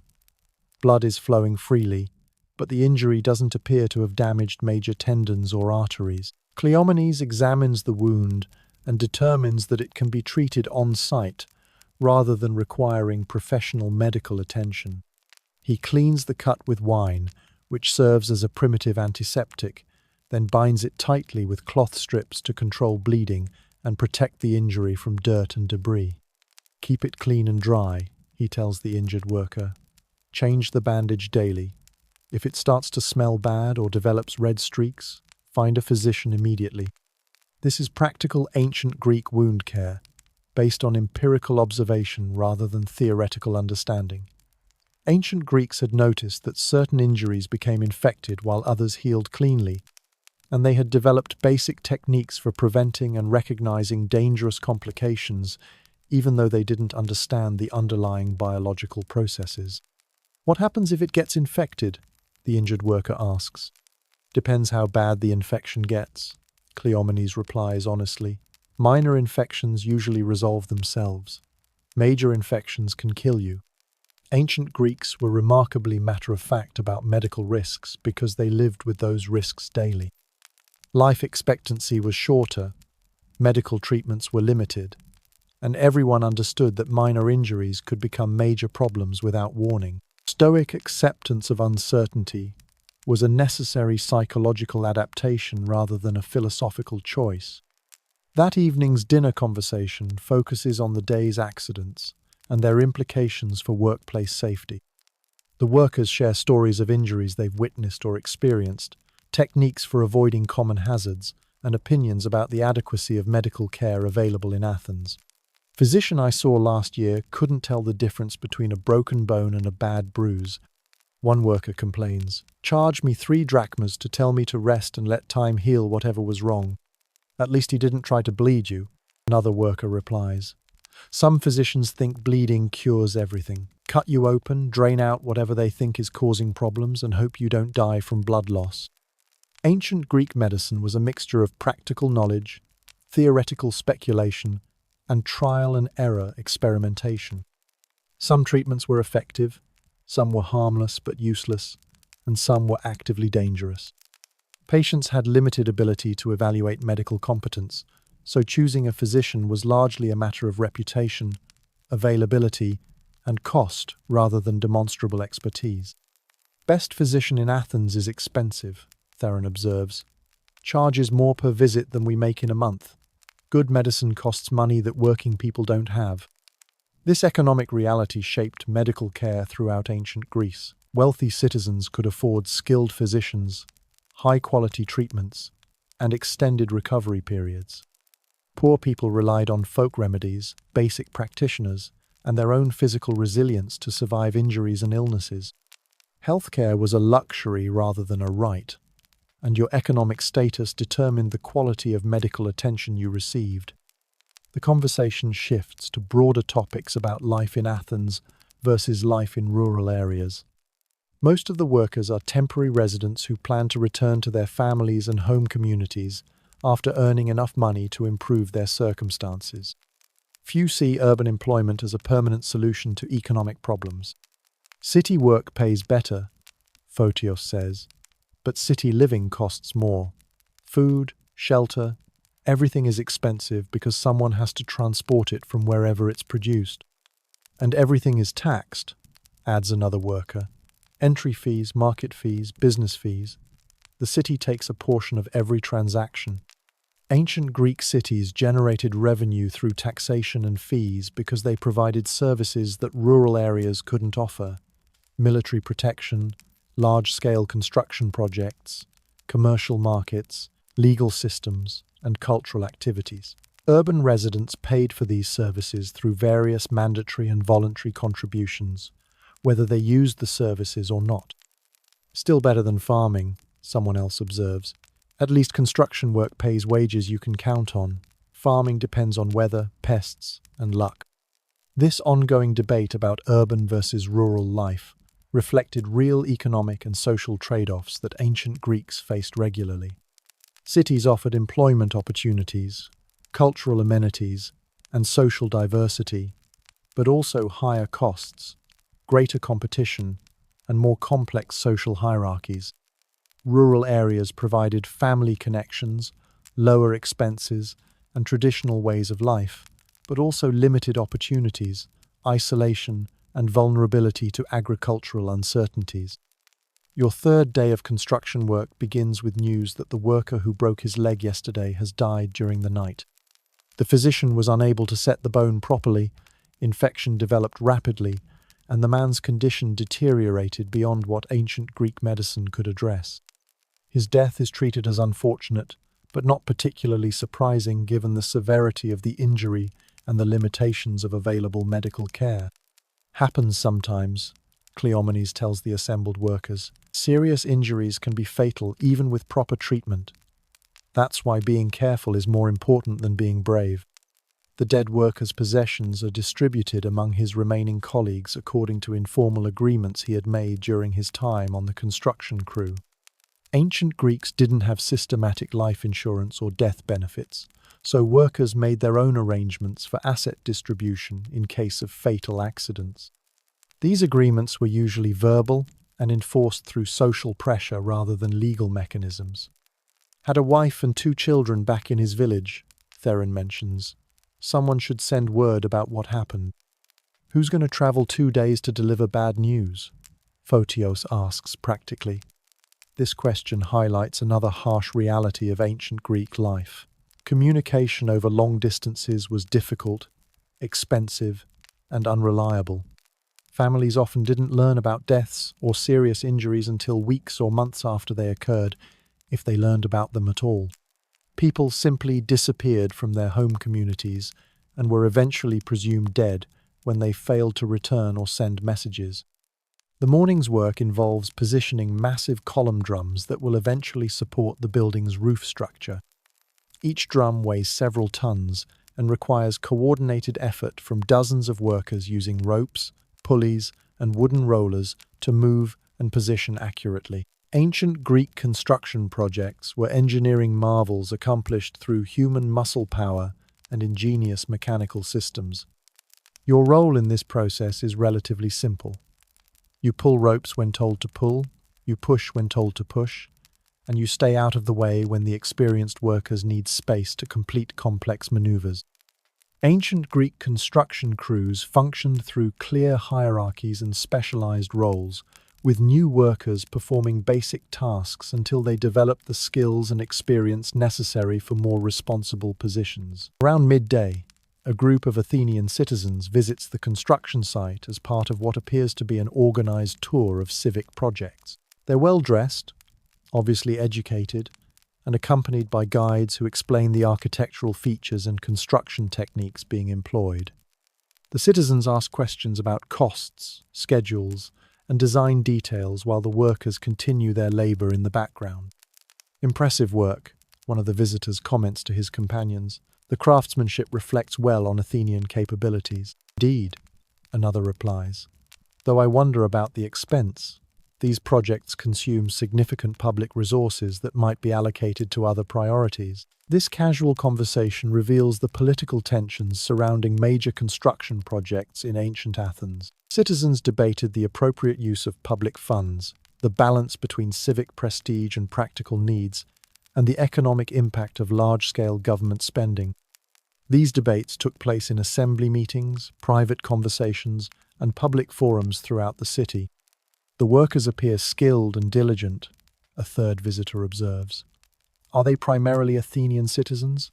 Blood is flowing freely, but the injury doesn't appear to have damaged major tendons or arteries. Cleomenes examines the wound and determines that it can be treated on-site rather than requiring professional medical attention. He cleans the cut with wine, which serves as a primitive antiseptic, then binds it tightly with cloth strips to control bleeding and protect the injury from dirt and debris. Keep it clean and dry, he tells the injured worker. Change the bandage daily. If it starts to smell bad or develops red streaks, find a physician immediately. This is practical ancient Greek wound care, based on empirical observation rather than theoretical understanding. Ancient Greeks had noticed that certain injuries became infected while others healed cleanly, and they had developed basic techniques for preventing and recognizing dangerous complications, even though they didn't understand the underlying biological processes. What happens if it gets infected? The injured worker asks. Depends how bad the infection gets, Cleomenes replies honestly. Minor infections usually resolve themselves. Major infections can kill you. Ancient Greeks were remarkably matter-of-fact about medical risks because they lived with those risks daily. Life expectancy was shorter, medical treatments were limited, and everyone understood that minor injuries could become major problems without warning. Stoic acceptance of uncertainty was a necessary psychological adaptation rather than a philosophical choice. That evening's dinner conversation focuses on the day's accidents and their implications for workplace safety. The workers share stories of injuries they've witnessed or experienced, techniques for avoiding common hazards, and opinions about the adequacy of medical care available in Athens. Physician I saw last year couldn't tell the difference between a broken bone and a bad bruise. One worker complains, "Charge me 3 drachmas to tell me to rest and let time heal whatever was wrong. At least he didn't try to bleed you." Another worker replies, "Some physicians think bleeding cures everything. Cut you open, drain out whatever they think is causing problems, and hope you don't die from blood loss." Ancient Greek medicine was a mixture of practical knowledge, theoretical speculation, and trial and error experimentation. Some treatments were effective, some were harmless but useless, and some were actively dangerous. Patients had limited ability to evaluate medical competence, so choosing a physician was largely a matter of reputation, availability, and cost rather than demonstrable expertise. Best physician in Athens is expensive, Theron observes. Charges more per visit than we make in a month. Good medicine costs money that working people don't have. This economic reality shaped medical care throughout ancient Greece. Wealthy citizens could afford skilled physicians, high-quality treatments, and extended recovery periods. Poor people relied on folk remedies, basic practitioners, and their own physical resilience to survive injuries and illnesses. Healthcare was a luxury rather than a right, and your economic status determined the quality of medical attention you received. The conversation shifts to broader topics about life in Athens versus life in rural areas. Most of the workers are temporary residents who plan to return to their families and home communities after earning enough money to improve their circumstances. Few see urban employment as a permanent solution to economic problems. City work pays better, Photios says, but city living costs more. Food, shelter, everything is expensive because someone has to transport it from wherever it's produced. And everything is taxed, adds another worker. Entry fees, market fees, business fees. The city takes a portion of every transaction. Ancient Greek cities generated revenue through taxation and fees because they provided services that rural areas couldn't offer: military protection, large-scale construction projects, commercial markets, legal systems, and cultural activities. Urban residents paid for these services through various mandatory and voluntary contributions, whether they used the services or not. Still better than farming, someone else observes. At least construction work pays wages you can count on. Farming depends on weather, pests, and luck. This ongoing debate about urban versus rural life reflected real economic and social trade-offs that ancient Greeks faced regularly. Cities offered employment opportunities, cultural amenities, and social diversity, but also higher costs, greater competition, and more complex social hierarchies. Rural areas provided family connections, lower expenses, and traditional ways of life, but also limited opportunities, isolation, and vulnerability to agricultural uncertainties. Your third day of construction work begins with news that the worker who broke his leg yesterday has died during the night. The physician was unable to set the bone properly, infection developed rapidly, and the man's condition deteriorated beyond what ancient Greek medicine could address. His death is treated as unfortunate, but not particularly surprising given the severity of the injury and the limitations of available medical care. Happens sometimes, Cleomenes tells the assembled workers. Serious injuries can be fatal even with proper treatment. That's why being careful is more important than being brave. The dead worker's possessions are distributed among his remaining colleagues according to informal agreements he had made during his time on the construction crew. Ancient Greeks didn't have systematic life insurance or death benefits, so workers made their own arrangements for asset distribution in case of fatal accidents. These agreements were usually verbal and enforced through social pressure rather than legal mechanisms. Had a wife and 2 children back in his village, Theron mentions. Someone should send word about what happened. Who's going to travel 2 days to deliver bad news? Photios asks practically. This question highlights another harsh reality of ancient Greek life. Communication over long distances was difficult, expensive, and unreliable. Families often didn't learn about deaths or serious injuries until weeks or months after they occurred, if they learned about them at all. People simply disappeared from their home communities and were eventually presumed dead when they failed to return or send messages. The morning's work involves positioning massive column drums that will eventually support the building's roof structure. Each drum weighs several tons and requires coordinated effort from dozens of workers using ropes, pulleys, and wooden rollers to move and position accurately. Ancient Greek construction projects were engineering marvels accomplished through human muscle power and ingenious mechanical systems. Your role in this process is relatively simple. You pull ropes when told to pull, you push when told to push, and you stay out of the way when the experienced workers need space to complete complex maneuvers. Ancient Greek construction crews functioned through clear hierarchies and specialized roles, with new workers performing basic tasks until they developed the skills and experience necessary for more responsible positions. Around midday, a group of Athenian citizens visits the construction site as part of what appears to be an organized tour of civic projects. They're well dressed, obviously educated, and accompanied by guides who explain the architectural features and construction techniques being employed. The citizens ask questions about costs, schedules, and design details while the workers continue their labor in the background. "Impressive work," one of the visitors comments to his companions. "The craftsmanship reflects well on Athenian capabilities." "Indeed," another replies. "Though I wonder about the expense. These projects consume significant public resources that might be allocated to other priorities." This casual conversation reveals the political tensions surrounding major construction projects in ancient Athens. Citizens debated the appropriate use of public funds, the balance between civic prestige and practical needs, and the economic impact of large-scale government spending. These debates took place in assembly meetings, private conversations, and public forums throughout the city. "The workers appear skilled and diligent," a third visitor observes. "Are they primarily Athenian citizens?"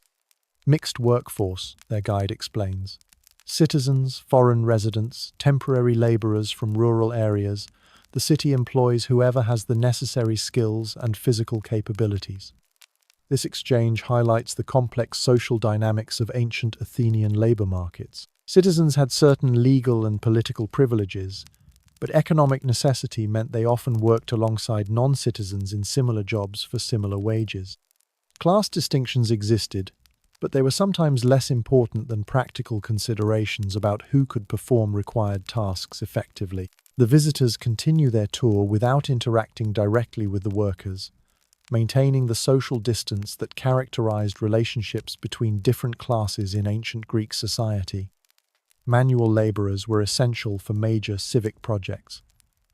"Mixed workforce," their guide explains. "Citizens, foreign residents, temporary laborers from rural areas. The city employs whoever has the necessary skills and physical capabilities." This exchange highlights the complex social dynamics of ancient Athenian labor markets. Citizens had certain legal and political privileges, but economic necessity meant they often worked alongside non-citizens in similar jobs for similar wages. Class distinctions existed, but they were sometimes less important than practical considerations about who could perform required tasks effectively. The visitors continue their tour without interacting directly with the workers, maintaining the social distance that characterized relationships between different classes in ancient Greek society. Manual laborers were essential for major civic projects,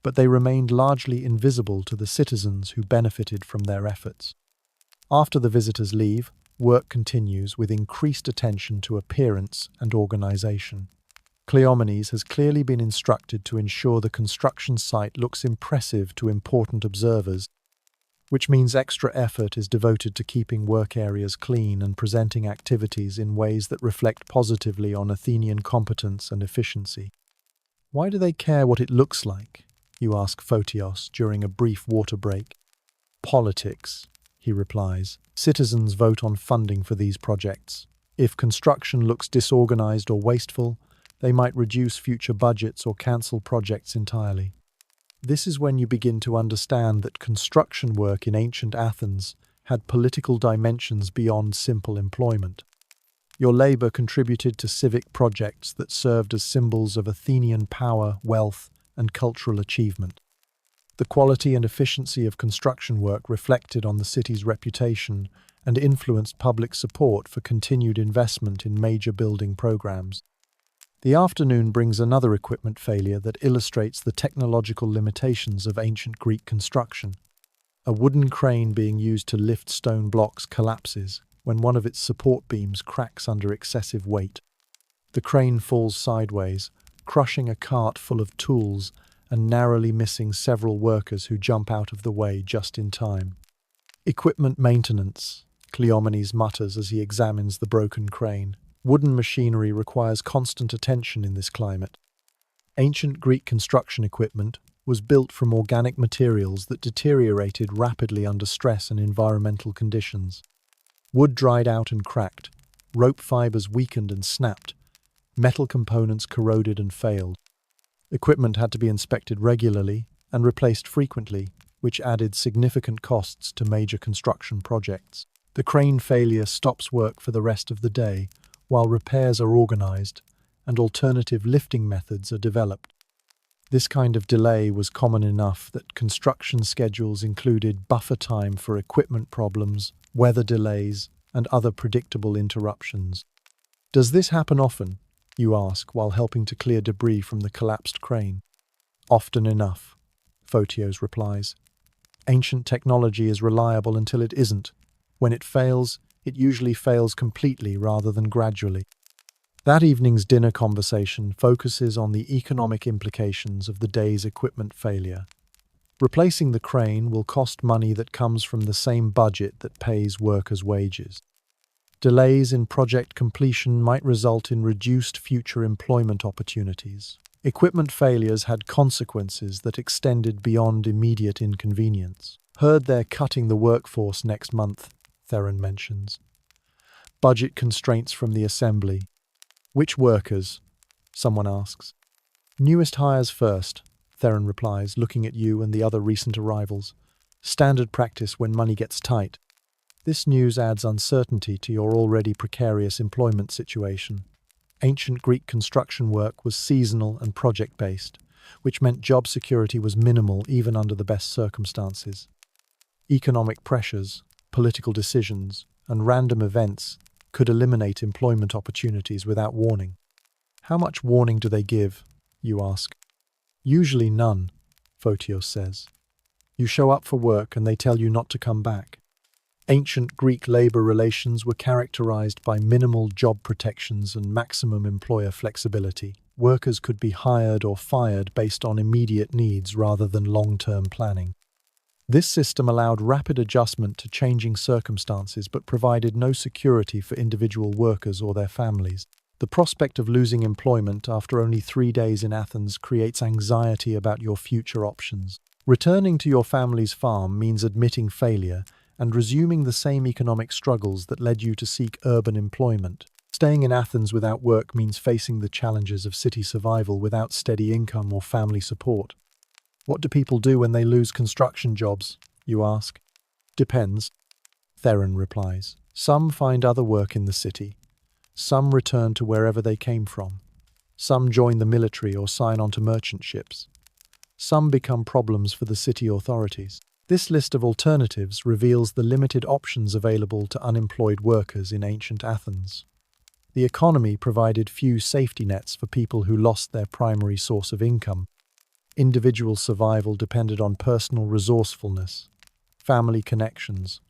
but they remained largely invisible to the citizens who benefited from their efforts. After the visitors leave, work continues with increased attention to appearance and organization. Cleomenes has clearly been instructed to ensure the construction site looks impressive to important observers, which means extra effort is devoted to keeping work areas clean and presenting activities in ways that reflect positively on Athenian competence and efficiency. "Why do they care what it looks like?" you ask Photios during a brief water break. "Politics," he replies. "Citizens vote on funding for these projects. If construction looks disorganized or wasteful, they might reduce future budgets or cancel projects entirely." This is when you begin to understand that construction work in ancient Athens had political dimensions beyond simple employment. Your labor contributed to civic projects that served as symbols of Athenian power, wealth, and cultural achievement. The quality and efficiency of construction work reflected on the city's reputation and influenced public support for continued investment in major building programs. The afternoon brings another equipment failure that illustrates the technological limitations of ancient Greek construction. A wooden crane being used to lift stone blocks collapses when one of its support beams cracks under excessive weight. The crane falls sideways, crushing a cart full of tools and narrowly missing several workers who jump out of the way just in time. "Equipment maintenance," Cleomenes mutters as he examines the broken crane. Wooden machinery requires constant attention in this climate. Ancient Greek construction equipment was built from organic materials that deteriorated rapidly under stress and environmental conditions. Wood dried out and cracked, rope fibers weakened and snapped, metal components corroded and failed. Equipment had to be inspected regularly and replaced frequently, which added significant costs to major construction projects. The crane failure stops work for the rest of the day, while repairs are organized and alternative lifting methods are developed. This kind of delay was common enough that construction schedules included buffer time for equipment problems, weather delays, and other predictable interruptions. "Does this happen often?" you ask while helping to clear debris from the collapsed crane. "Often enough," Photios replies. "Ancient technology is reliable until it isn't. When it fails, it usually fails completely rather than gradually." That evening's dinner conversation focuses on the economic implications of the day's equipment failure. Replacing the crane will cost money that comes from the same budget that pays workers' wages. Delays in project completion might result in reduced future employment opportunities. Equipment failures had consequences that extended beyond immediate inconvenience. Heard they're cutting the workforce next month, Theron mentions. Budget constraints from the assembly. Which workers? Someone asks. Newest hires first, Theron replies, looking at you and the other recent arrivals. Standard practice when money gets tight. This news adds uncertainty to your already precarious employment situation. Ancient Greek construction work was seasonal and project-based, which meant job security was minimal even under the best circumstances. Economic pressures, political decisions, and random events could eliminate employment opportunities without warning. How much warning do they give, you ask? Usually none, Photios says. You show up for work and they tell you not to come back. Ancient Greek labor relations were characterized by minimal job protections and maximum employer flexibility. Workers could be hired or fired based on immediate needs rather than long-term planning. This system allowed rapid adjustment to changing circumstances but provided no security for individual workers or their families. The prospect of losing employment after only 3 days in Athens creates anxiety about your future options. Returning to your family's farm means admitting failure and resuming the same economic struggles that led you to seek urban employment. Staying in Athens without work means facing the challenges of city survival without steady income or family support. What do people do when they lose construction jobs, you ask? Depends, Theron replies. Some find other work in the city. Some return to wherever they came from. Some join the military or sign on to merchant ships. Some become problems for the city authorities. This list of alternatives reveals the limited options available to unemployed workers in ancient Athens. The economy provided few safety nets for people who lost their primary source of income. Individual survival depended on personal resourcefulness, family connections,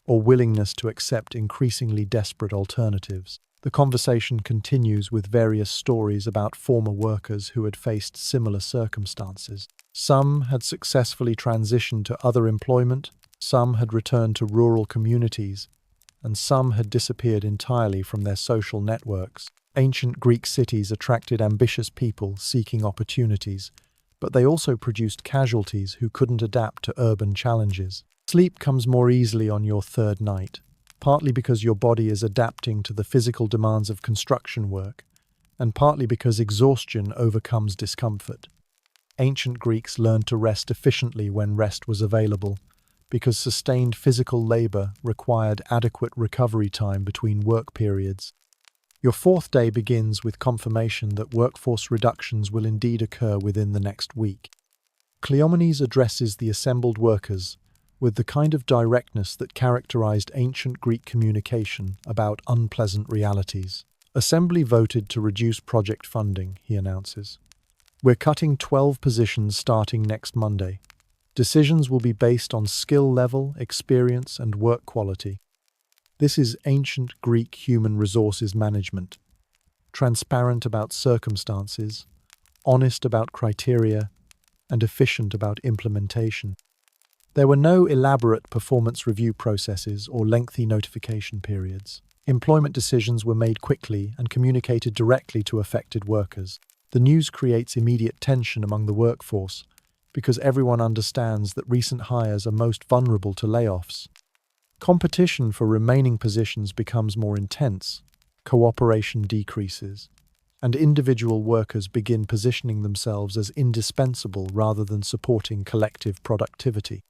or willingness to accept increasingly desperate alternatives. The conversation continues with various stories about former workers who had faced similar circumstances. Some had successfully transitioned to other employment, some had returned to rural communities, and some had disappeared entirely from their social networks. Ancient Greek cities attracted ambitious people seeking opportunities, but they also produced casualties who couldn't adapt to urban challenges. Sleep comes more easily on your third night, partly because your body is adapting to the physical demands of construction work, and partly because exhaustion overcomes discomfort. Ancient Greeks learned to rest efficiently when rest was available, because sustained physical labor required adequate recovery time between work periods. Your fourth day begins with confirmation that workforce reductions will indeed occur within the next week. Cleomenes addresses the assembled workers with the kind of directness that characterized ancient Greek communication about unpleasant realities. Assembly voted to reduce project funding, he announces. We're cutting 12 positions starting next Monday. Decisions will be based on skill level, experience, and work quality. This is ancient Greek human resources management. Transparent about circumstances, honest about criteria, and efficient about implementation. There were no elaborate performance review processes or lengthy notification periods. Employment decisions were made quickly and communicated directly to affected workers. The news creates immediate tension among the workforce because everyone understands that recent hires are most vulnerable to layoffs. Competition for remaining positions becomes more intense, cooperation decreases, and individual workers begin positioning themselves as indispensable rather than supporting collective productivity.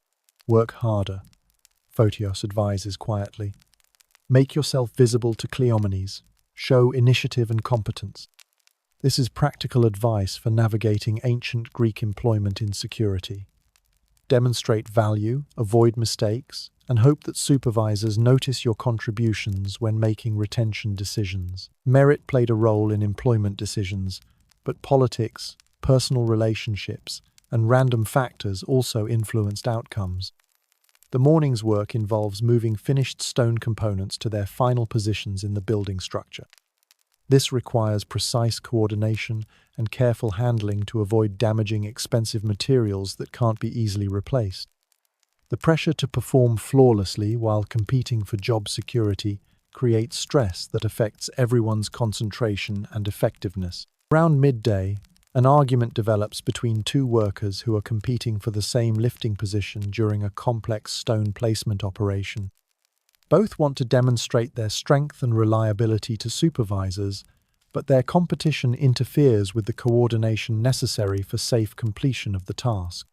Work harder, Photios advises quietly. Make yourself visible to Cleomenes. Show initiative and competence. This is practical advice for navigating ancient Greek employment insecurity. Demonstrate value, avoid mistakes, and hope that supervisors notice your contributions when making retention decisions. Merit played a role in employment decisions, but politics, personal relationships, and random factors also influenced outcomes. The morning's work involves moving finished stone components to their final positions in the building structure. This requires precise coordination and careful handling to avoid damaging expensive materials that can't be easily replaced. The pressure to perform flawlessly while competing for job security creates stress that affects everyone's concentration and effectiveness. Around midday, an argument develops between two workers who are competing for the same lifting position during a complex stone placement operation. Both want to demonstrate their strength and reliability to supervisors, but their competition interferes with the coordination necessary for safe completion of the task.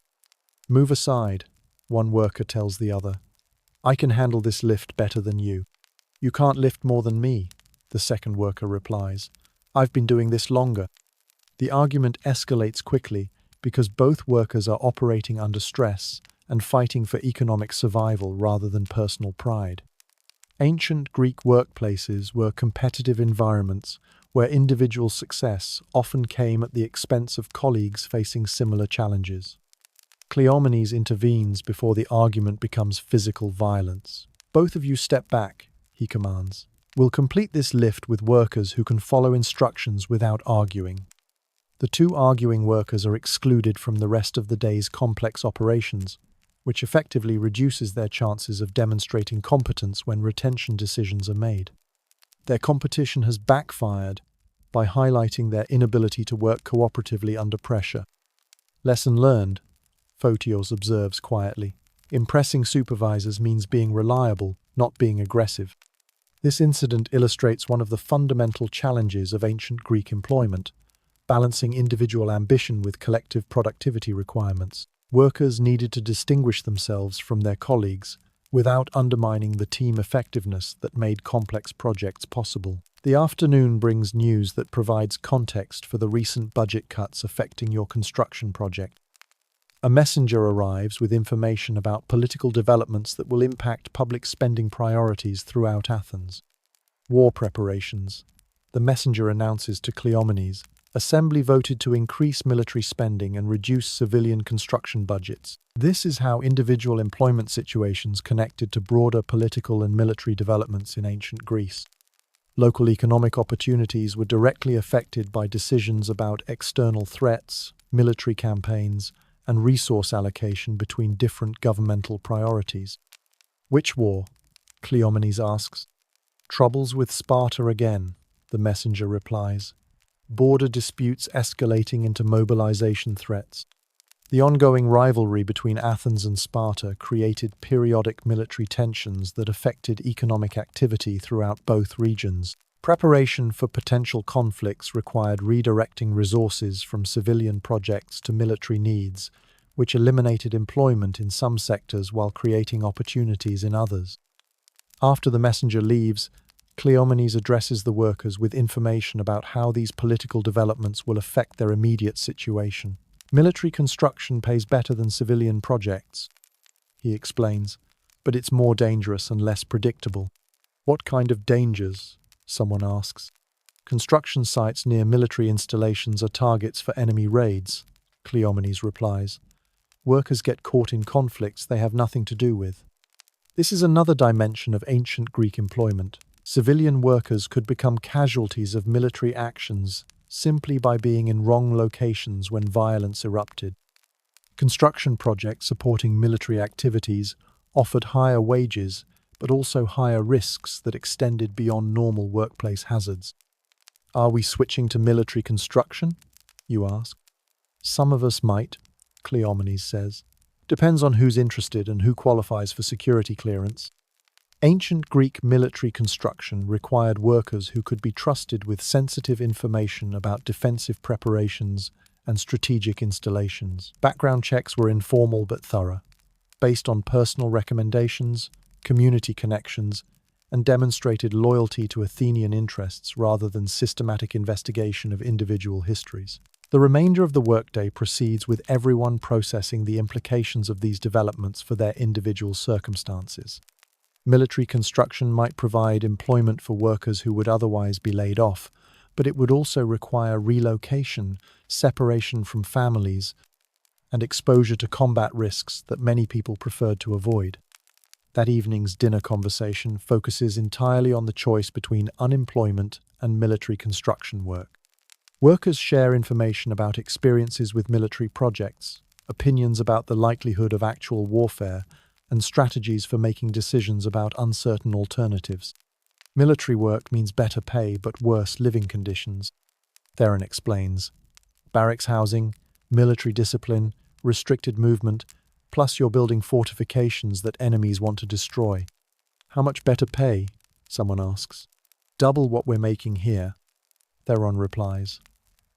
"Move aside," one worker tells the other. "I can handle this lift better than you." "You can't lift more than me," the second worker replies. "I've been doing this longer." The argument escalates quickly because both workers are operating under stress and fighting for economic survival rather than personal pride. Ancient Greek workplaces were competitive environments where individual success often came at the expense of colleagues facing similar challenges. Cleomenes intervenes before the argument becomes physical violence. "Both of you step back," he commands. "We'll complete this lift with workers who can follow instructions without arguing." The two arguing workers are excluded from the rest of the day's complex operations, which effectively reduces their chances of demonstrating competence when retention decisions are made. Their competition has backfired by highlighting their inability to work cooperatively under pressure. "Lesson learned," Photios observes quietly. "Impressing supervisors means being reliable, not being aggressive." This incident illustrates one of the fundamental challenges of ancient Greek employment, balancing individual ambition with collective productivity requirements. Workers needed to distinguish themselves from their colleagues without undermining the team effectiveness that made complex projects possible. The afternoon brings news that provides context for the recent budget cuts affecting your construction project. A messenger arrives with information about political developments that will impact public spending priorities throughout Athens. War preparations. The messenger announces to Cleomenes, "Assembly voted to increase military spending and reduce civilian construction budgets." This is how individual employment situations connected to broader political and military developments in ancient Greece. Local economic opportunities were directly affected by decisions about external threats, military campaigns, and resource allocation between different governmental priorities. "Which war?" Cleomenes asks. "Troubles with Sparta again," the messenger replies. "Border disputes escalating into mobilization threats." The ongoing rivalry between Athens and Sparta created periodic military tensions that affected economic activity throughout both regions. Preparation for potential conflicts required redirecting resources from civilian projects to military needs, which eliminated employment in some sectors while creating opportunities in others. After the messenger leaves, Cleomenes addresses the workers with information about how these political developments will affect their immediate situation. "Military construction pays better than civilian projects," he explains, "but it's more dangerous and less predictable." "What kind of dangers?" someone asks. "Construction sites near military installations are targets for enemy raids," Cleomenes replies. "Workers get caught in conflicts they have nothing to do with." This is another dimension of ancient Greek employment. Civilian workers could become casualties of military actions simply by being in wrong locations when violence erupted. Construction projects supporting military activities offered higher wages, but also higher risks that extended beyond normal workplace hazards. "Are we switching to military construction?" you ask. "Some of us might," Cleomenes says. "Depends on who's interested and who qualifies for security clearance." Ancient Greek military construction required workers who could be trusted with sensitive information about defensive preparations and strategic installations. Background checks were informal but thorough, based on personal recommendations, community connections, and demonstrated loyalty to Athenian interests rather than systematic investigation of individual histories. The remainder of the workday proceeds with everyone processing the implications of these developments for their individual circumstances. Military construction might provide employment for workers who would otherwise be laid off, but it would also require relocation, separation from families, and exposure to combat risks that many people preferred to avoid. That evening's dinner conversation focuses entirely on the choice between unemployment and military construction work. Workers share information about experiences with military projects, opinions about the likelihood of actual warfare, and strategies for making decisions about uncertain alternatives. Military work means better pay but worse living conditions, Theron explains. Barracks housing, military discipline, restricted movement, plus you're building fortifications that enemies want to destroy. How much better pay? Someone asks. Double what we're making here, Theron replies.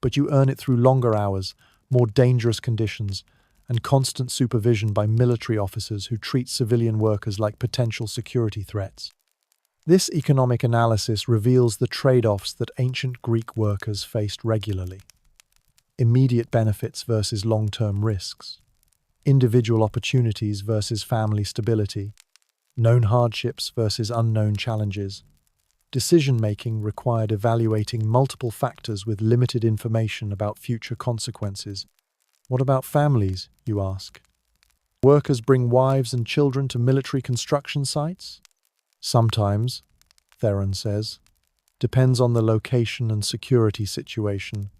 But you earn it through longer hours, more dangerous conditions, and constant supervision by military officers who treat civilian workers like potential security threats. This economic analysis reveals the trade-offs that ancient Greek workers faced regularly. Immediate benefits versus long-term risks. Individual opportunities versus family stability. Known hardships versus unknown challenges. Decision-making required evaluating multiple factors with limited information about future consequences. What about families, you ask? Workers bring wives and children to military construction sites? Sometimes, Theron says. Depends on the location and security situation.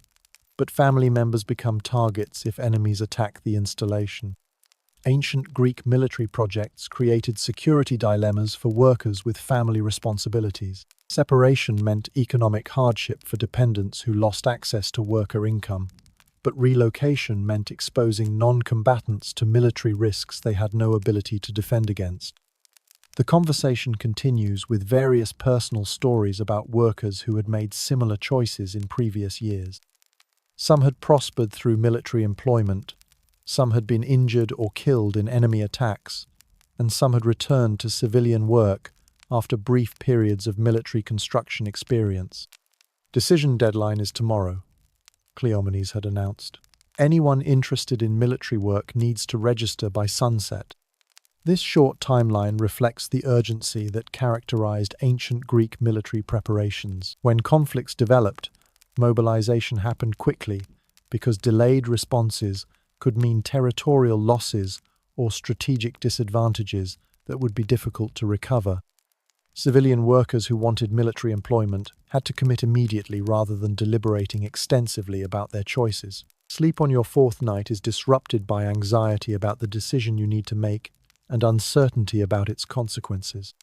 But family members become targets if enemies attack the installation. Ancient Greek military projects created security dilemmas for workers with family responsibilities. Separation meant economic hardship for dependents who lost access to worker income, but relocation meant exposing non-combatants to military risks they had no ability to defend against. The conversation continues with various personal stories about workers who had made similar choices in previous years. Some had prospered through military employment, some had been injured or killed in enemy attacks, and some had returned to civilian work after brief periods of military construction experience. Decision deadline is tomorrow, Cleomenes had announced. Anyone interested in military work needs to register by sunset. This short timeline reflects the urgency that characterized ancient Greek military preparations. When conflicts developed, mobilization happened quickly because delayed responses could mean territorial losses or strategic disadvantages that would be difficult to recover. Civilian workers who wanted military employment had to commit immediately rather than deliberating extensively about their choices. Sleep on your fourth night is disrupted by anxiety about the decision you need to make and uncertainty about its consequences.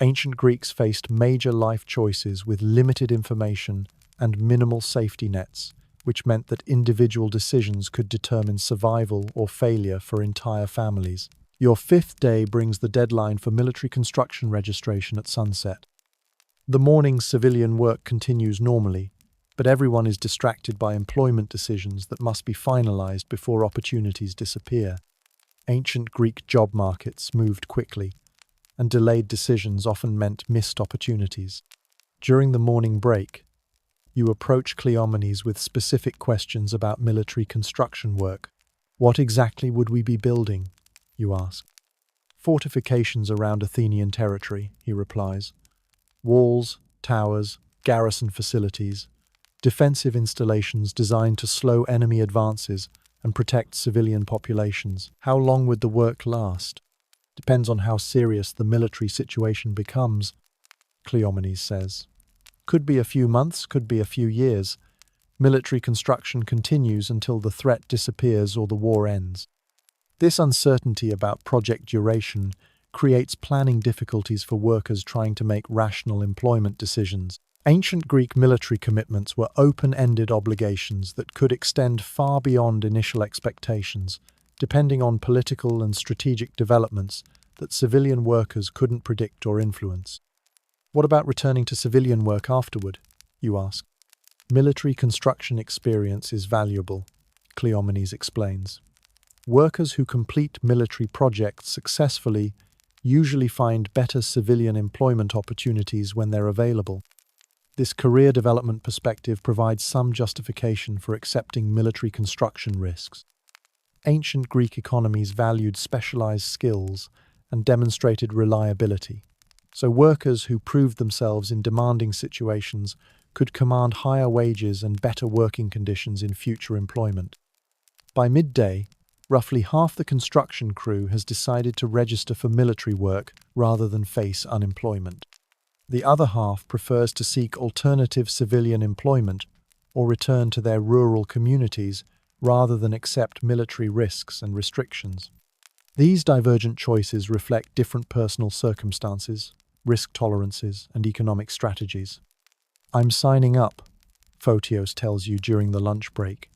Ancient Greeks faced major life choices with limited information and minimal safety nets, which meant that individual decisions could determine survival or failure for entire families. Your fifth day brings the deadline for military construction registration at sunset. The morning's civilian work continues normally, but everyone is distracted by employment decisions that must be finalized before opportunities disappear. Ancient Greek job markets moved quickly, and delayed decisions often meant missed opportunities. During the morning break, you approach Cleomenes with specific questions about military construction work. What exactly would we be building? You ask. Fortifications around Athenian territory, he replies. Walls, towers, garrison facilities, defensive installations designed to slow enemy advances and protect civilian populations. How long would the work last? Depends on how serious the military situation becomes, Cleomenes says. Could be a few months, could be a few years. Military construction continues until the threat disappears or the war ends. This uncertainty about project duration creates planning difficulties for workers trying to make rational employment decisions. Ancient Greek military commitments were open-ended obligations that could extend far beyond initial expectations, depending on political and strategic developments that civilian workers couldn't predict or influence. What about returning to civilian work afterward? You ask. Military construction experience is valuable, Cleomenes explains. Workers who complete military projects successfully usually find better civilian employment opportunities when they're available. This career development perspective provides some justification for accepting military construction risks. Ancient Greek economies valued specialized skills and demonstrated reliability, so workers who proved themselves in demanding situations could command higher wages and better working conditions in future employment. By midday, roughly half the construction crew has decided to register for military work rather than face unemployment. The other half prefers to seek alternative civilian employment or return to their rural communities rather than accept military risks and restrictions. These divergent choices reflect different personal circumstances, risk tolerances, and economic strategies. "I'm signing up," Photios tells you during the lunch break.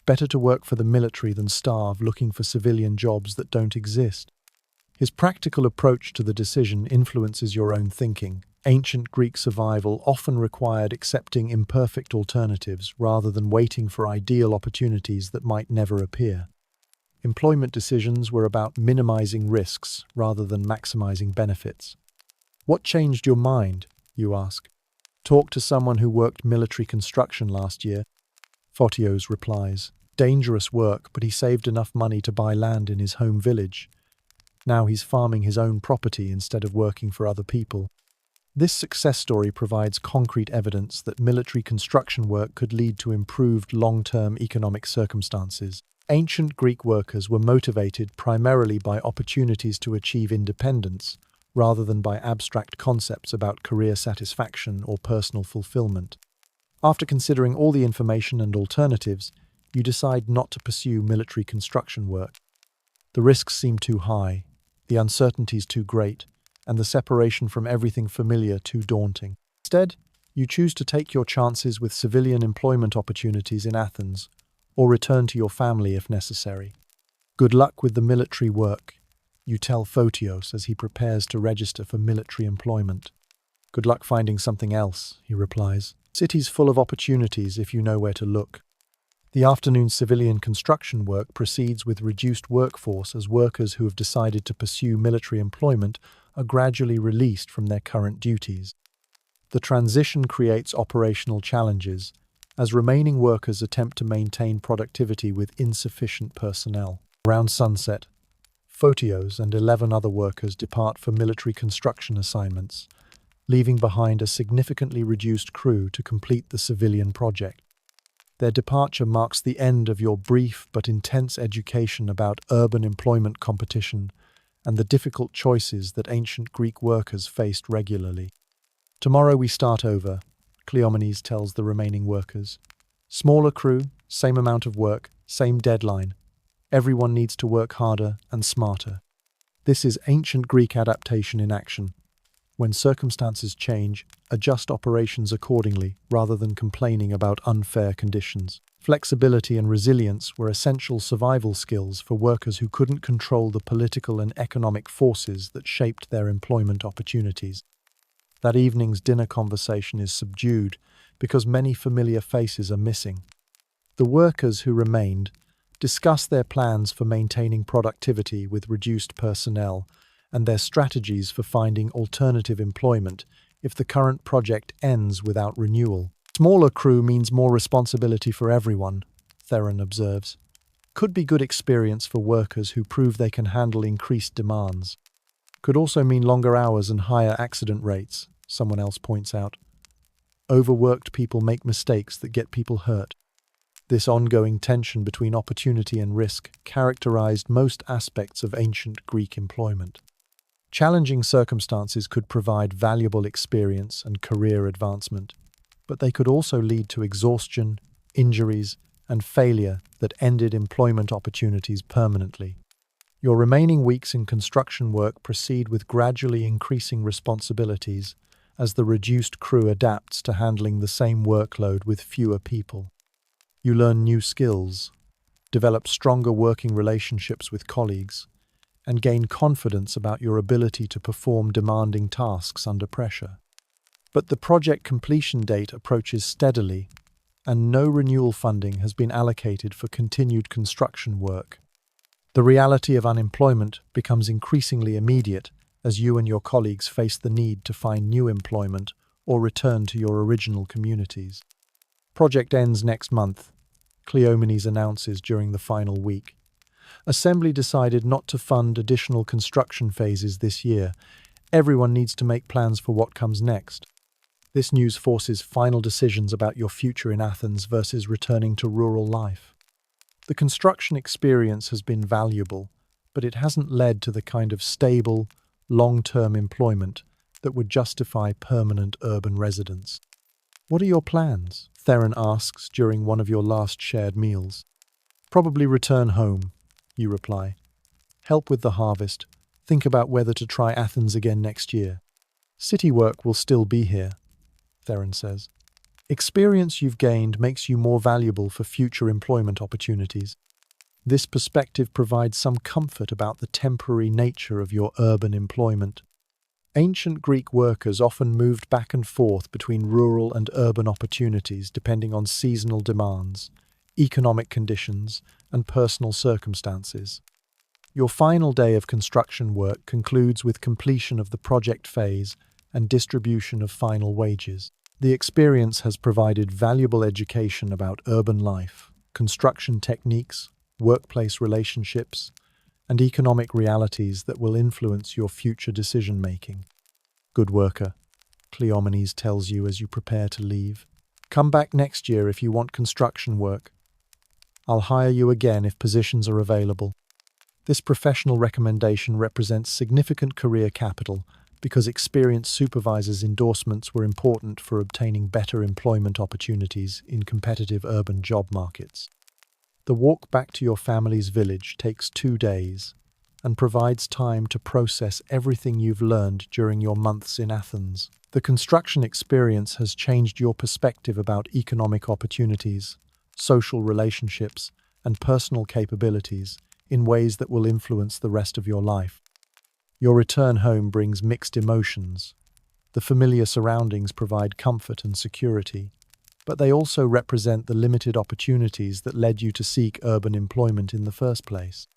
"Better to work for the military than starve looking for civilian jobs that don't exist." His practical approach to the decision influences your own thinking. Ancient Greek survival often required accepting imperfect alternatives rather than waiting for ideal opportunities that might never appear. Employment decisions were about minimizing risks rather than maximizing benefits. "What changed your mind?" you ask. "Talk to someone who worked military construction last year." Photios replies, "Dangerous work, but he saved enough money to buy land in his home village. Now he's farming his own property instead of working for other people." This success story provides concrete evidence that military construction work could lead to improved long-term economic circumstances. Ancient Greek workers were motivated primarily by opportunities to achieve independence, rather than by abstract concepts about career satisfaction or personal fulfillment. After considering all the information and alternatives, you decide not to pursue military construction work. The risks seem too high, the uncertainties too great, and the separation from everything familiar too daunting. Instead, you choose to take your chances with civilian employment opportunities in Athens, or return to your family if necessary. "Good luck with the military work," you tell Photios as he prepares to register for military employment. "Good luck finding something else," he replies. "City's full of opportunities if you know where to look." The afternoon civilian construction work proceeds with reduced workforce as workers who have decided to pursue military employment are gradually released from their current duties. The transition creates operational challenges, as remaining workers attempt to maintain productivity with insufficient personnel. Around sunset, Photios and 11 other workers depart for military construction assignments, leaving behind a significantly reduced crew to complete the civilian project. Their departure marks the end of your brief but intense education about urban employment competition and the difficult choices that ancient Greek workers faced regularly. "Tomorrow we start over," Cleomenes tells the remaining workers. "Smaller crew, same amount of work, same deadline. Everyone needs to work harder and smarter." This is ancient Greek adaptation in action. When circumstances change, adjust operations accordingly rather than complaining about unfair conditions. Flexibility and resilience were essential survival skills for workers who couldn't control the political and economic forces that shaped their employment opportunities. That evening's dinner conversation is subdued because many familiar faces are missing. The workers who remained discuss their plans for maintaining productivity with reduced personnel and their strategies for finding alternative employment if the current project ends without renewal. "Smaller crew means more responsibility for everyone," Theron observes. "Could be good experience for workers who prove they can handle increased demands. Could also mean longer hours and higher accident rates," someone else points out. "Overworked people make mistakes that get people hurt." This ongoing tension between opportunity and risk characterized most aspects of ancient Greek employment. Challenging circumstances could provide valuable experience and career advancement, but they could also lead to exhaustion, injuries, and failure that ended employment opportunities permanently. Your remaining weeks in construction work proceed with gradually increasing responsibilities as the reduced crew adapts to handling the same workload with fewer people. You learn new skills, develop stronger working relationships with colleagues, and gain confidence about your ability to perform demanding tasks under pressure. But the project completion date approaches steadily, and no renewal funding has been allocated for continued construction work. The reality of unemployment becomes increasingly immediate as you and your colleagues face the need to find new employment or return to your original communities. Project ends next month, Cleomenes announces during the final week. Assembly decided not to fund additional construction phases this year. Everyone needs to make plans for what comes next. This news forces final decisions about your future in Athens versus returning to rural life. The construction experience has been valuable, but it hasn't led to the kind of stable, long-term employment that would justify permanent urban residence. What are your plans? Theron asks during one of your last shared meals. Probably return home, you reply. Help with the harvest. Think about whether to try Athens again next year. City work will still be here, Theron says. Experience you've gained makes you more valuable for future employment opportunities. This perspective provides some comfort about the temporary nature of your urban employment. Ancient Greek workers often moved back and forth between rural and urban opportunities depending on seasonal demands, economic conditions, and personal circumstances. Your final day of construction work concludes with completion of the project phase and distribution of final wages. The experience has provided valuable education about urban life, construction techniques, workplace relationships, and economic realities that will influence your future decision-making. Good worker, Cleomenes tells you as you prepare to leave. Come back next year if you want construction work. I'll hire you again if positions are available. This professional recommendation represents significant career capital because experienced supervisors' endorsements were important for obtaining better employment opportunities in competitive urban job markets. The walk back to your family's village takes 2 days and provides time to process everything you've learned during your months in Athens. The construction experience has changed your perspective about economic opportunities, social relationships, and personal capabilities in ways that will influence the rest of your life. Your return home brings mixed emotions. The familiar surroundings provide comfort and security, but they also represent the limited opportunities that led you to seek urban employment in the first place.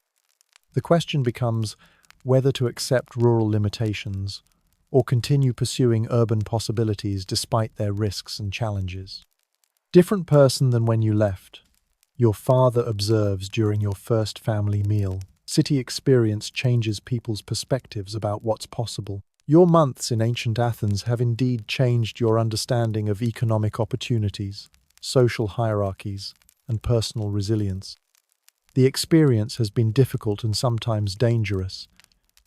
The question becomes whether to accept rural limitations or continue pursuing urban possibilities despite their risks and challenges. Different person than when you left. Your father observes during your first family meal. City experience changes people's perspectives about what's possible. Your months in ancient Athens have indeed changed your understanding of economic opportunities, social hierarchies, and personal resilience. The experience has been difficult and sometimes dangerous,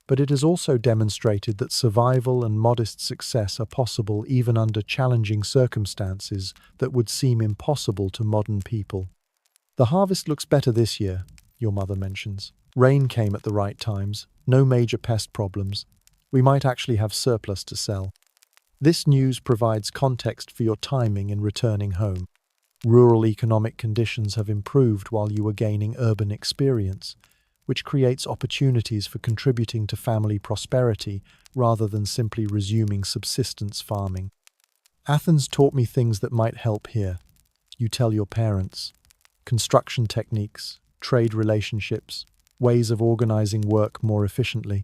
but it has also demonstrated that survival and modest success are possible even under challenging circumstances that would seem impossible to modern people. The harvest looks better this year, your mother mentions. Rain came at the right times, no major pest problems. We might actually have surplus to sell. This news provides context for your timing in returning home. Rural economic conditions have improved while you were gaining urban experience, which creates opportunities for contributing to family prosperity rather than simply resuming subsistence farming. Athens taught me things that might help here. You tell your parents. Construction techniques, trade relationships, ways of organizing work more efficiently.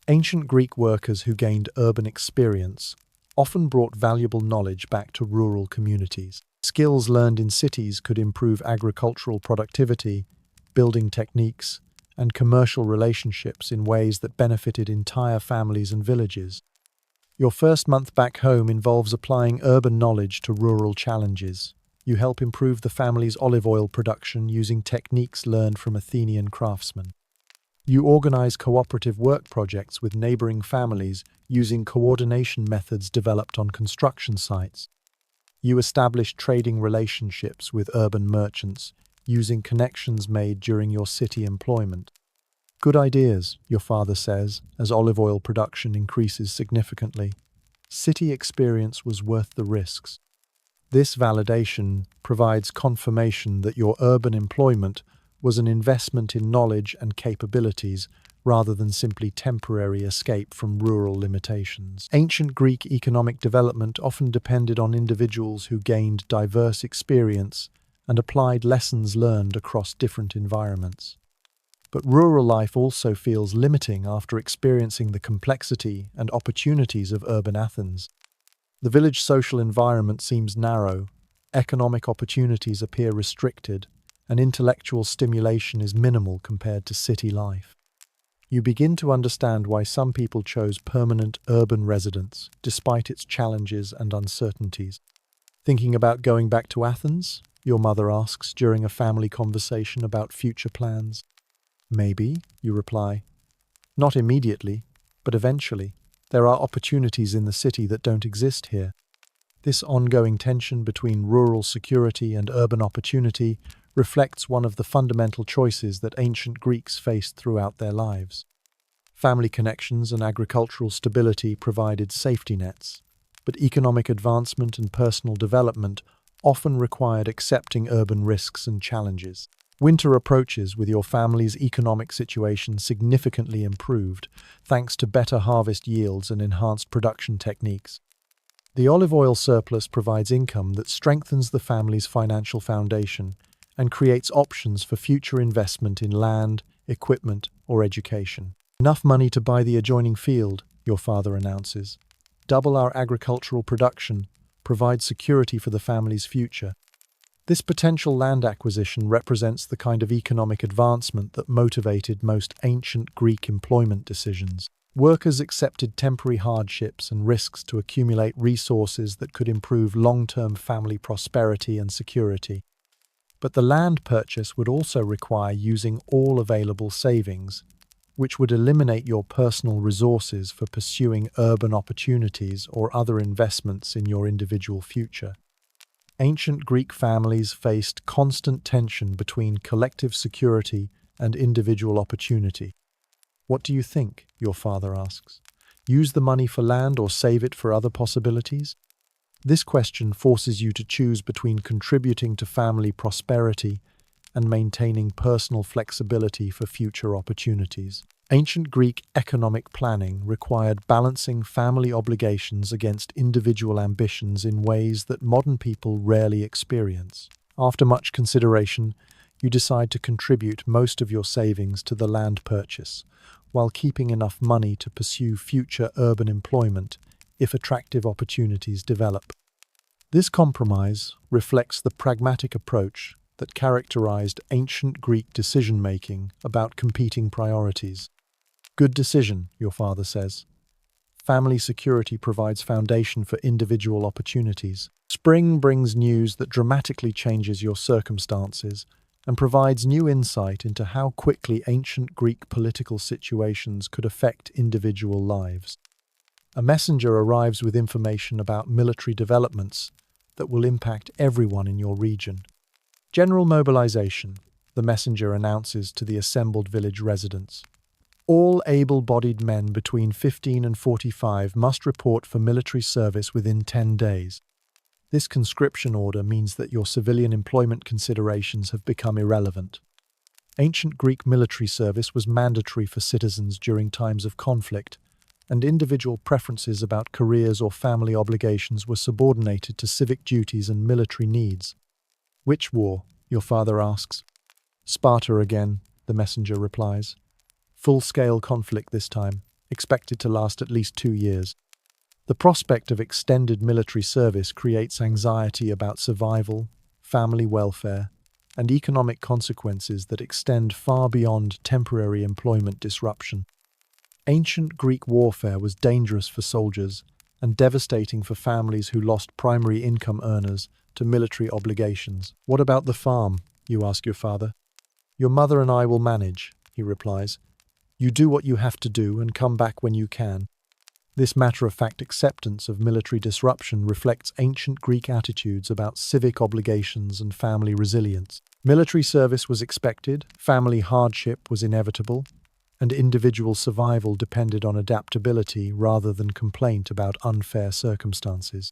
Ancient Greek workers who gained urban experience often brought valuable knowledge back to rural communities. Skills learned in cities could improve agricultural productivity, building techniques, and commercial relationships in ways that benefited entire families and villages. Your first month back home involves applying urban knowledge to rural challenges. You help improve the family's olive oil production using techniques learned from Athenian craftsmen. You organize cooperative work projects with neighboring families using coordination methods developed on construction sites. You establish trading relationships with urban merchants using connections made during your city employment. Good ideas, your father says, as olive oil production increases significantly. City experience was worth the risks. This validation provides confirmation that your urban employment was an investment in knowledge and capabilities rather than simply temporary escape from rural limitations. Ancient Greek economic development often depended on individuals who gained diverse experience and applied lessons learned across different environments. But rural life also feels limiting after experiencing the complexity and opportunities of urban Athens. The village social environment seems narrow, economic opportunities appear restricted, and intellectual stimulation is minimal compared to city life. You begin to understand why some people chose permanent urban residence, despite its challenges and uncertainties. Thinking about going back to Athens? Your mother asks during a family conversation about future plans. Maybe, you reply. Not immediately, but eventually. There are opportunities in the city that don't exist here. This ongoing tension between rural security and urban opportunity reflects one of the fundamental choices that ancient Greeks faced throughout their lives. Family connections and agricultural stability provided safety nets, but economic advancement and personal development often required accepting urban risks and challenges. Winter approaches with your family's economic situation significantly improved thanks to better harvest yields and enhanced production techniques. The olive oil surplus provides income that strengthens the family's financial foundation and creates options for future investment in land, equipment, or education. Enough money to buy the adjoining field, your father announces. Double our agricultural production, provide security for the family's future. This potential land acquisition represents the kind of economic advancement that motivated most ancient Greek employment decisions. Workers accepted temporary hardships and risks to accumulate resources that could improve long-term family prosperity and security. But the land purchase would also require using all available savings, which would eliminate your personal resources for pursuing urban opportunities or other investments in your individual future. Ancient Greek families faced constant tension between collective security and individual opportunity. What do you think? Your father asks. Use the money for land or save it for other possibilities? This question forces you to choose between contributing to family prosperity and maintaining personal flexibility for future opportunities. Ancient Greek economic planning required balancing family obligations against individual ambitions in ways that modern people rarely experience. After much consideration, you decide to contribute most of your savings to the land purchase, while keeping enough money to pursue future urban employment if attractive opportunities develop. This compromise reflects the pragmatic approach that characterized ancient Greek decision-making about competing priorities. Good decision, your father says. Family security provides foundation for individual opportunities. Spring brings news that dramatically changes your circumstances and provides new insight into how quickly ancient Greek political situations could affect individual lives. A messenger arrives with information about military developments that will impact everyone in your region. General mobilization, the messenger announces to the assembled village residents. All able-bodied men between 15 and 45 must report for military service within 10 days. This conscription order means that your civilian employment considerations have become irrelevant. Ancient Greek military service was mandatory for citizens during times of conflict, and individual preferences about careers or family obligations were subordinated to civic duties and military needs. Which war? Your father asks. Sparta again, the messenger replies. Full-scale conflict this time, expected to last at least 2 years. The prospect of extended military service creates anxiety about survival, family welfare, and economic consequences that extend far beyond temporary employment disruption. Ancient Greek warfare was dangerous for soldiers and devastating for families who lost primary income earners to military obligations. What about the farm? You ask your father. Your mother and I will manage, he replies. You do what you have to do and come back when you can. This matter-of-fact acceptance of military disruption reflects ancient Greek attitudes about civic obligations and family resilience. Military service was expected, family hardship was inevitable, and individual survival depended on adaptability rather than complaint about unfair circumstances.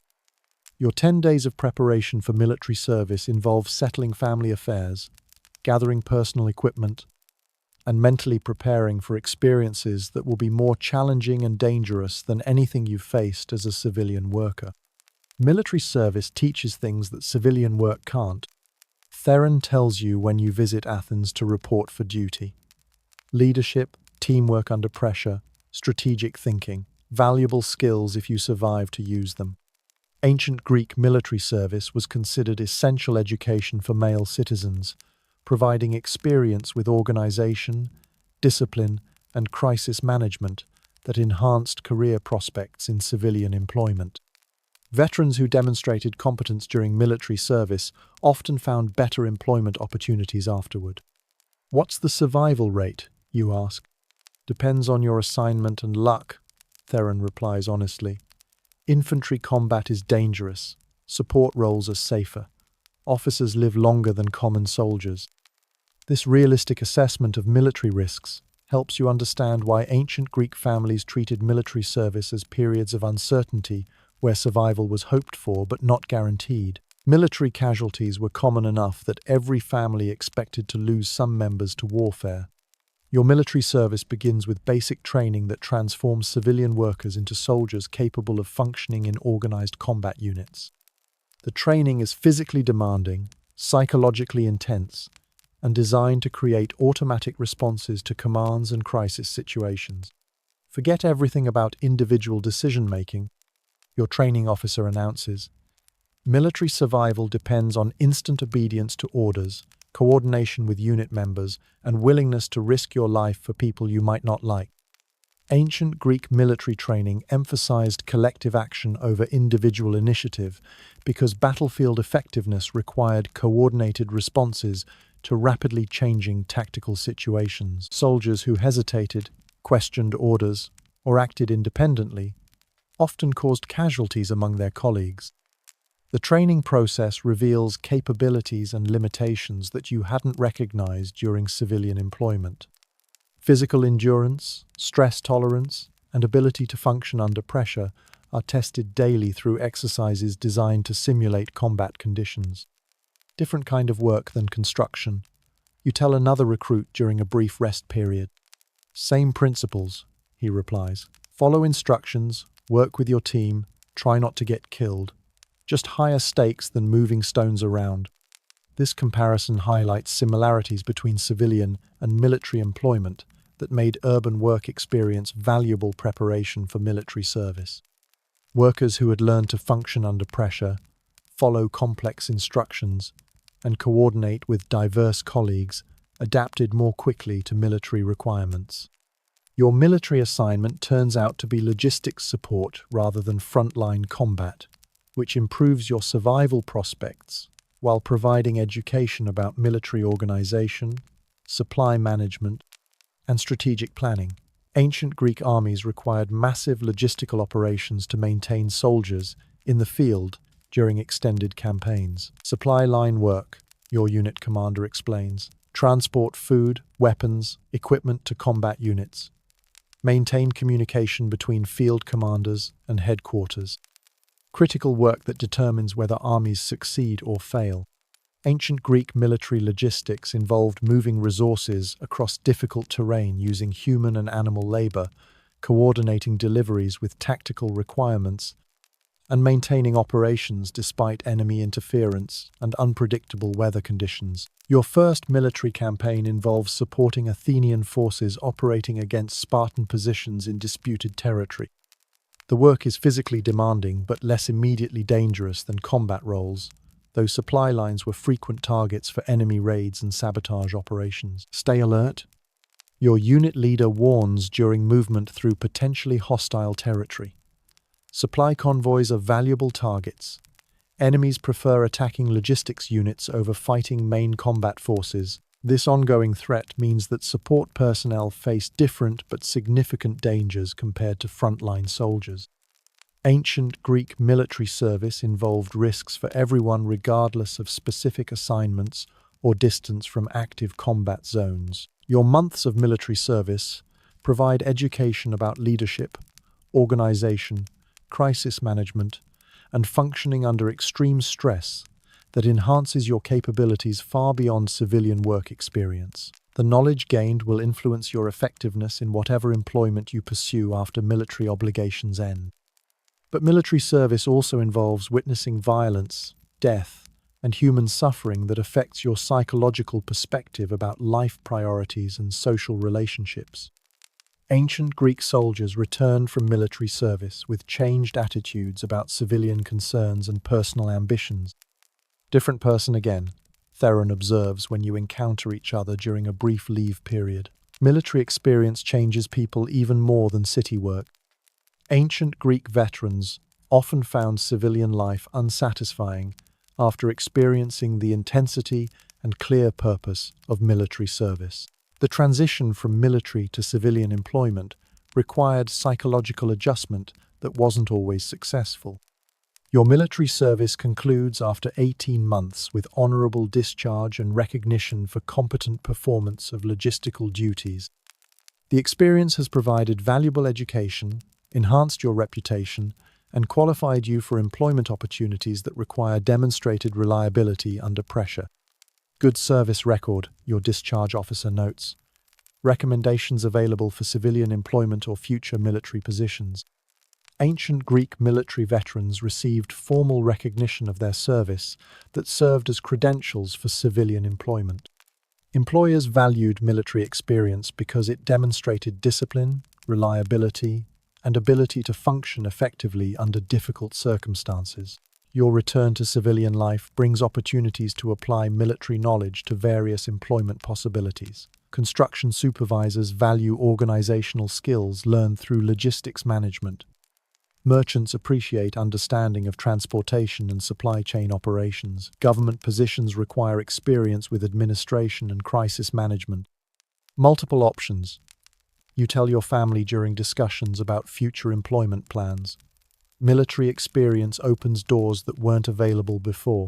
Your 10 days of preparation for military service involve settling family affairs, gathering personal equipment, and mentally preparing for experiences that will be more challenging and dangerous than anything you've faced as a civilian worker. Military service teaches things that civilian work can't. Theron tells you when you visit Athens to report for duty. Leadership, teamwork under pressure, strategic thinking, valuable skills if you survive to use them. Ancient Greek military service was considered essential education for male citizens, providing experience with organization, discipline, and crisis management that enhanced career prospects in civilian employment. Veterans who demonstrated competence during military service often found better employment opportunities afterward. What's the survival rate, you ask? Depends on your assignment and luck, Theron replies honestly. Infantry combat is dangerous. Support roles are safer. Officers live longer than common soldiers. This realistic assessment of military risks helps you understand why ancient Greek families treated military service as periods of uncertainty where survival was hoped for but not guaranteed. Military casualties were common enough that every family expected to lose some members to warfare. Your military service begins with basic training that transforms civilian workers into soldiers capable of functioning in organized combat units. The training is physically demanding, psychologically intense, and designed to create automatic responses to commands and crisis situations. Forget everything about individual decision-making, your training officer announces. Military survival depends on instant obedience to orders, coordination with unit members, and willingness to risk your life for people you might not like. Ancient Greek military training emphasized collective action over individual initiative because battlefield effectiveness required coordinated responses to rapidly changing tactical situations. Soldiers who hesitated, questioned orders, or acted independently often caused casualties among their colleagues. The training process reveals capabilities and limitations that you hadn't recognized during civilian employment. Physical endurance, stress tolerance, and ability to function under pressure are tested daily through exercises designed to simulate combat conditions. Different kind of work than construction. You tell another recruit during a brief rest period. Same principles, he replies. Follow instructions, work with your team, try not to get killed. Just higher stakes than moving stones around. This comparison highlights similarities between civilian and military employment that made urban work experience valuable preparation for military service. Workers who had learned to function under pressure, follow complex instructions, and coordinate with diverse colleagues adapted more quickly to military requirements. Your military assignment turns out to be logistics support rather than frontline combat, which improves your survival prospects while providing education about military organization, supply management, and strategic planning. Ancient Greek armies required massive logistical operations to maintain soldiers in the field during extended campaigns. Supply line work, your unit commander explains. Transport food, weapons, equipment to combat units. Maintain communication between field commanders and headquarters. Critical work that determines whether armies succeed or fail. Ancient Greek military logistics involved moving resources across difficult terrain using human and animal labor, coordinating deliveries with tactical requirements, and maintaining operations despite enemy interference and unpredictable weather conditions. Your first military campaign involves supporting Athenian forces operating against Spartan positions in disputed territory. The work is physically demanding but less immediately dangerous than combat roles, though supply lines were frequent targets for enemy raids and sabotage operations. Stay alert. Your unit leader warns during movement through potentially hostile territory. Supply convoys are valuable targets. Enemies prefer attacking logistics units over fighting main combat forces. This ongoing threat means that support personnel face different but significant dangers compared to frontline soldiers. Ancient Greek military service involved risks for everyone regardless of specific assignments or distance from active combat zones. Your months of military service provide education about leadership, organization, crisis management, and functioning under extreme stress that enhances your capabilities far beyond civilian work experience. The knowledge gained will influence your effectiveness in whatever employment you pursue after military obligations end. But military service also involves witnessing violence, death, and human suffering that affects your psychological perspective about life priorities and social relationships. Ancient Greek soldiers returned from military service with changed attitudes about civilian concerns and personal ambitions. Different person again, Theron observes when you encounter each other during a brief leave period. Military experience changes people even more than city work. Ancient Greek veterans often found civilian life unsatisfying after experiencing the intensity and clear purpose of military service. The transition from military to civilian employment required psychological adjustment that wasn't always successful. Your military service concludes after 18 months with honorable discharge and recognition for competent performance of logistical duties. The experience has provided valuable education, enhanced your reputation, and qualified you for employment opportunities that require demonstrated reliability under pressure. Good service record, your discharge officer notes. Recommendations available for civilian employment or future military positions. Ancient Greek military veterans received formal recognition of their service that served as credentials for civilian employment. Employers valued military experience because it demonstrated discipline, reliability, and ability to function effectively under difficult circumstances. Your return to civilian life brings opportunities to apply military knowledge to various employment possibilities. Construction supervisors value organizational skills learned through logistics management. Merchants appreciate understanding of transportation and supply chain operations. Government positions require experience with administration and crisis management. Multiple options. You tell your family during discussions about future employment plans. Military experience opens doors that weren't available before.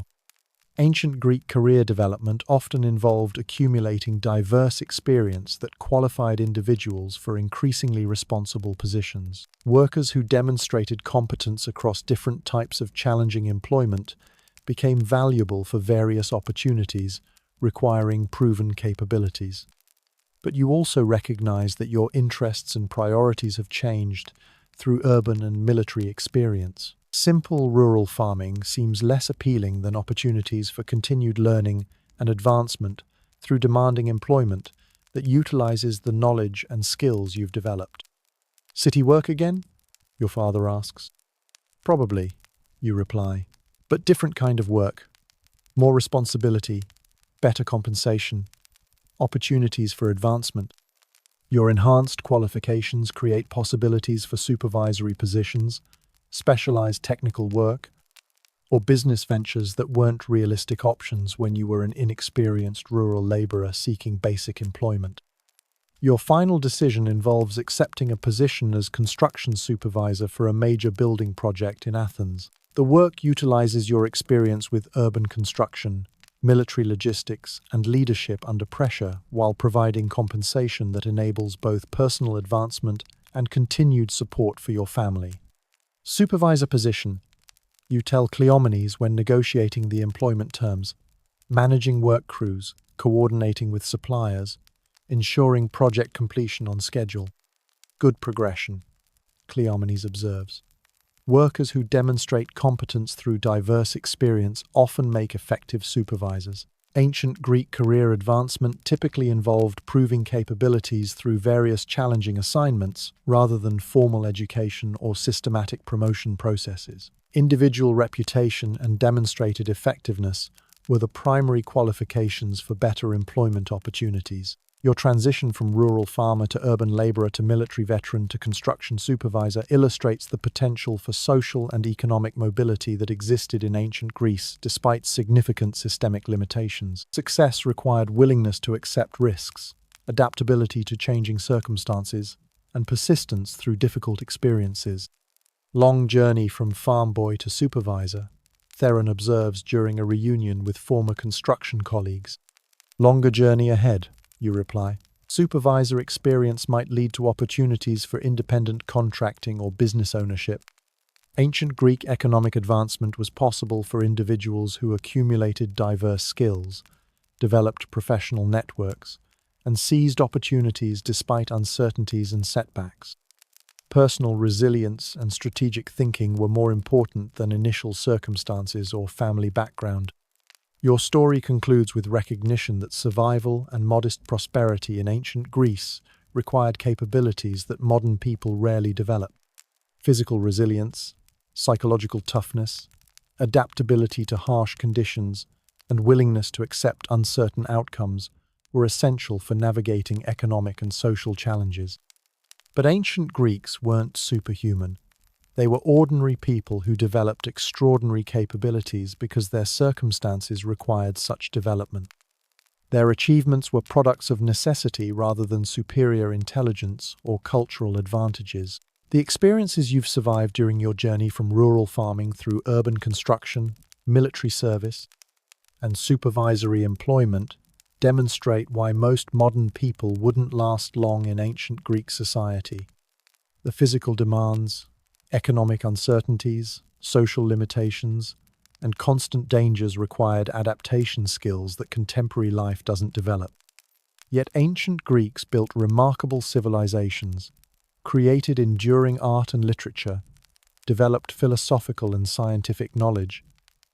Ancient Greek career development often involved accumulating diverse experience that qualified individuals for increasingly responsible positions. Workers who demonstrated competence across different types of challenging employment became valuable for various opportunities requiring proven capabilities. But you also recognize that your interests and priorities have changed through urban and military experience. Simple rural farming seems less appealing than opportunities for continued learning and advancement through demanding employment that utilizes the knowledge and skills you've developed. City work again? Your father asks. Probably, you reply, but different kind of work. More responsibility, better compensation, opportunities for advancement. Your enhanced qualifications create possibilities for supervisory positions, specialized technical work, or business ventures that weren't realistic options when you were an inexperienced rural laborer seeking basic employment. Your final decision involves accepting a position as construction supervisor for a major building project in Athens. The work utilizes your experience with urban construction, military logistics, and leadership under pressure while providing compensation that enables both personal advancement and continued support for your family. Supervisor position. You tell Cleomenes when negotiating the employment terms, managing work crews, coordinating with suppliers, ensuring project completion on schedule. Good progression, Cleomenes observes. Workers who demonstrate competence through diverse experience often make effective supervisors. Ancient Greek career advancement typically involved proving capabilities through various challenging assignments rather than formal education or systematic promotion processes. Individual reputation and demonstrated effectiveness were the primary qualifications for better employment opportunities. Your transition from rural farmer to urban laborer to military veteran to construction supervisor illustrates the potential for social and economic mobility that existed in ancient Greece despite significant systemic limitations. Success required willingness to accept risks, adaptability to changing circumstances, and persistence through difficult experiences. Long journey from farm boy to supervisor, Theron observes during a reunion with former construction colleagues. Longer journey ahead, you reply. Supervisor experience might lead to opportunities for independent contracting or business ownership. Ancient Greek economic advancement was possible for individuals who accumulated diverse skills, developed professional networks, and seized opportunities despite uncertainties and setbacks. Personal resilience and strategic thinking were more important than initial circumstances or family background. Your story concludes with recognition that survival and modest prosperity in ancient Greece required capabilities that modern people rarely develop. Physical resilience, psychological toughness, adaptability to harsh conditions, and willingness to accept uncertain outcomes were essential for navigating economic and social challenges. But ancient Greeks weren't superhuman. They were ordinary people who developed extraordinary capabilities because their circumstances required such development. Their achievements were products of necessity rather than superior intelligence or cultural advantages. The experiences you've survived during your journey from rural farming through urban construction, military service, and supervisory employment demonstrate why most modern people wouldn't last long in ancient Greek society. The physical demands, economic uncertainties, social limitations, and constant dangers required adaptation skills that contemporary life doesn't develop. Yet ancient Greeks built remarkable civilizations, created enduring art and literature, developed philosophical and scientific knowledge,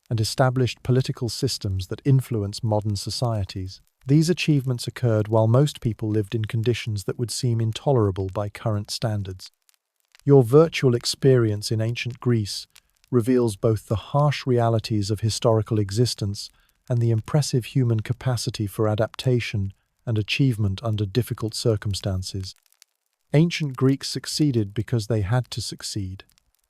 and established political systems that influence modern societies. These achievements occurred while most people lived in conditions that would seem intolerable by current standards. Your virtual experience in ancient Greece reveals both the harsh realities of historical existence and the impressive human capacity for adaptation and achievement under difficult circumstances. Ancient Greeks succeeded because they had to succeed,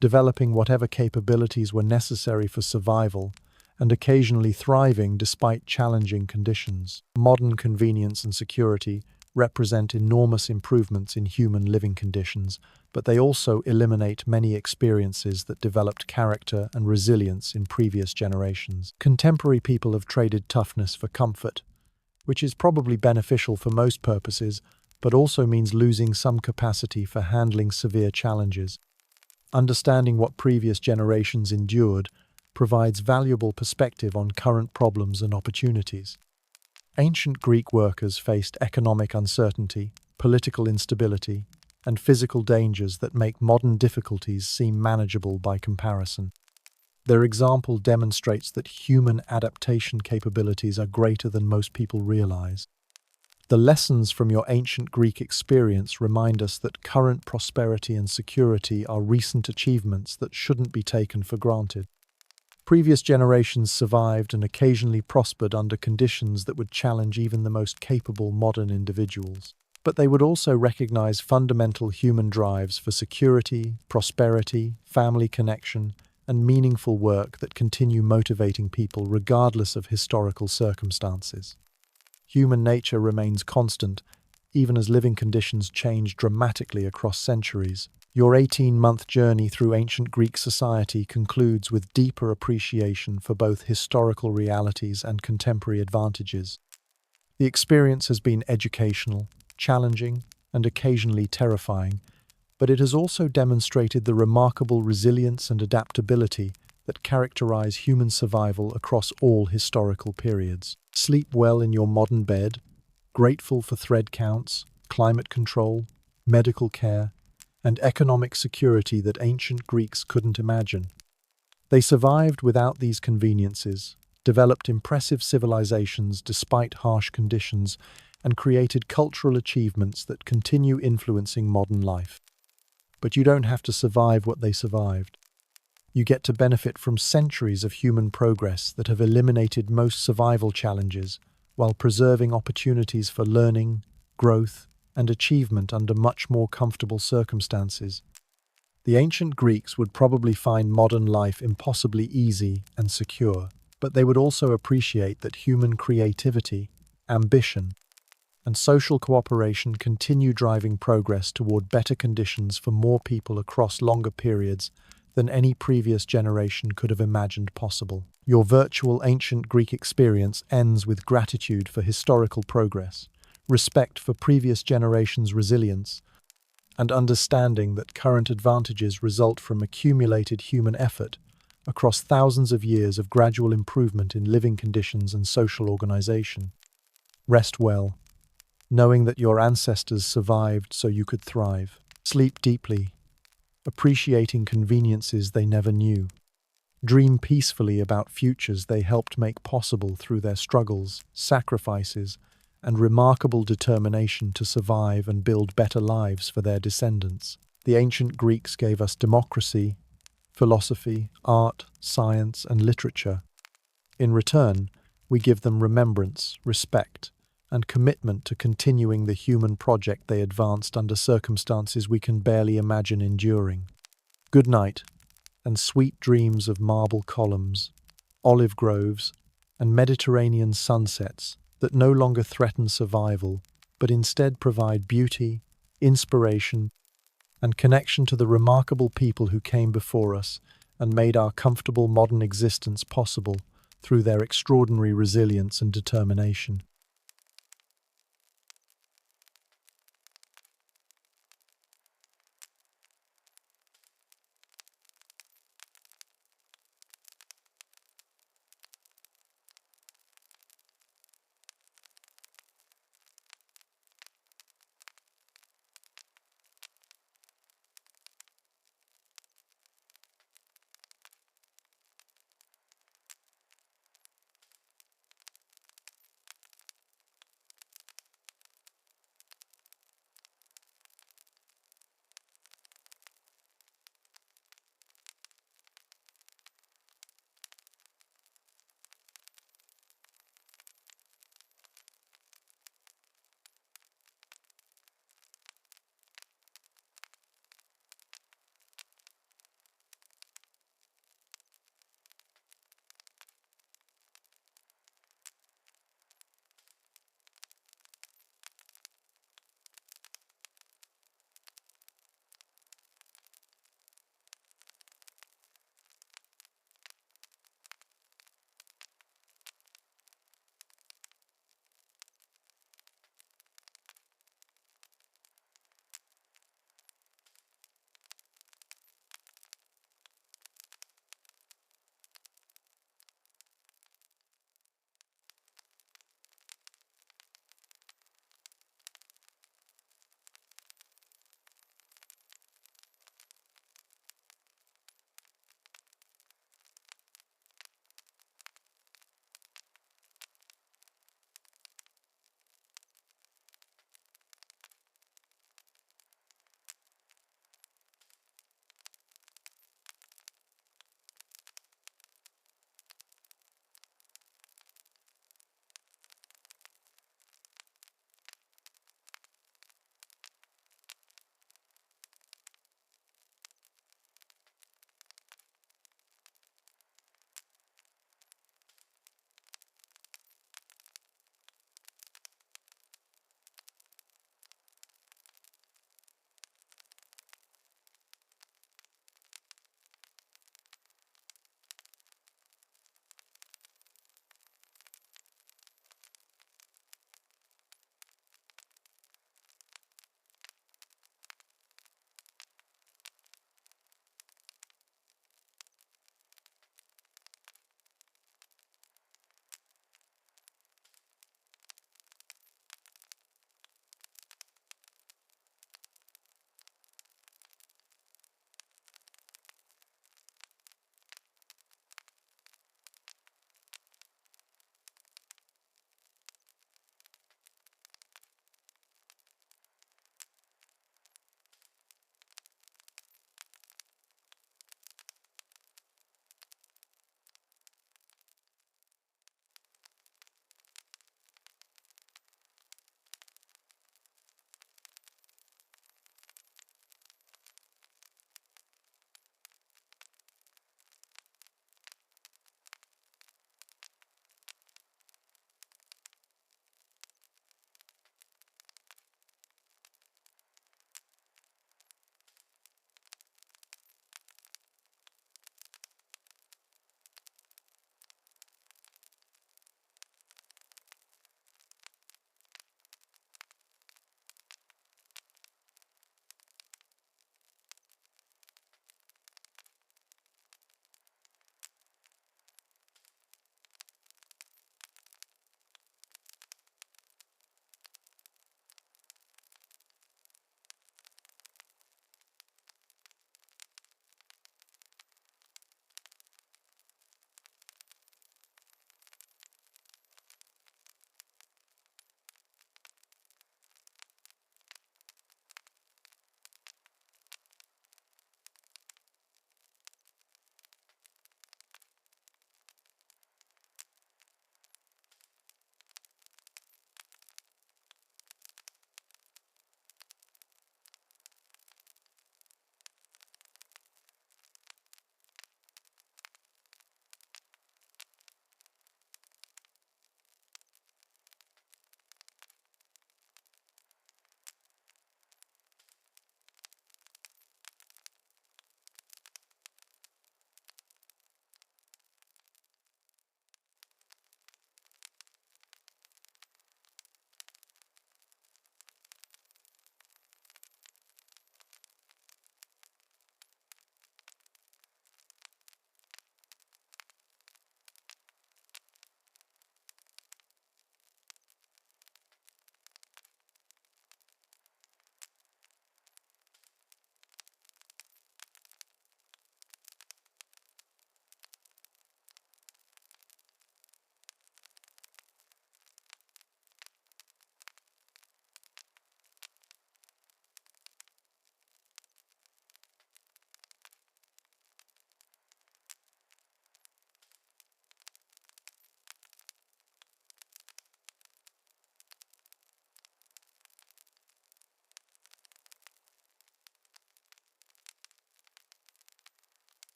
developing whatever capabilities were necessary for survival and occasionally thriving despite challenging conditions. Modern convenience and security represent enormous improvements in human living conditions, but they also eliminate many experiences that developed character and resilience in previous generations. Contemporary people have traded toughness for comfort, which is probably beneficial for most purposes, but also means losing some capacity for handling severe challenges. Understanding what previous generations endured provides valuable perspective on current problems and opportunities. Ancient Greek workers faced economic uncertainty, political instability, and physical dangers that make modern difficulties seem manageable by comparison. Their example demonstrates that human adaptation capabilities are greater than most people realize. The lessons from your ancient Greek experience remind us that current prosperity and security are recent achievements that shouldn't be taken for granted. Previous generations survived and occasionally prospered under conditions that would challenge even the most capable modern individuals. But they would also recognize fundamental human drives for security, prosperity, family connection, and meaningful work that continue motivating people regardless of historical circumstances. Human nature remains constant, even as living conditions change dramatically across centuries. Your 18-month journey through ancient Greek society concludes with deeper appreciation for both historical realities and contemporary advantages. The experience has been educational, challenging, and occasionally terrifying, but it has also demonstrated the remarkable resilience and adaptability that characterize human survival across all historical periods. Sleep well in your modern bed, grateful for thread counts, climate control, medical care, and economic security that ancient Greeks couldn't imagine. They survived without these conveniences, developed impressive civilizations despite harsh conditions, and created cultural achievements that continue influencing modern life. But you don't have to survive what they survived. You get to benefit from centuries of human progress that have eliminated most survival challenges while preserving opportunities for learning, growth, and achievement under much more comfortable circumstances. The ancient Greeks would probably find modern life impossibly easy and secure, but they would also appreciate that human creativity, ambition, and social cooperation continue driving progress toward better conditions for more people across longer periods than any previous generation could have imagined possible. Your virtual ancient Greek experience ends with gratitude for historical progress, respect for previous generations' resilience, and understanding that current advantages result from accumulated human effort across thousands of years of gradual improvement in living conditions and social organization. Rest well, knowing that your ancestors survived so you could thrive. Sleep deeply, appreciating conveniences they never knew. Dream peacefully about futures they helped make possible through their struggles, sacrifices, and remarkable determination to survive and build better lives for their descendants. The ancient Greeks gave us democracy, philosophy, art, science, and literature. In return, we give them remembrance, respect, and commitment to continuing the human project they advanced under circumstances we can barely imagine enduring. Good night, and sweet dreams of marble columns, olive groves, and Mediterranean sunsets that no longer threaten survival, but instead provide beauty, inspiration, and connection to the remarkable people who came before us and made our comfortable modern existence possible through their extraordinary resilience and determination.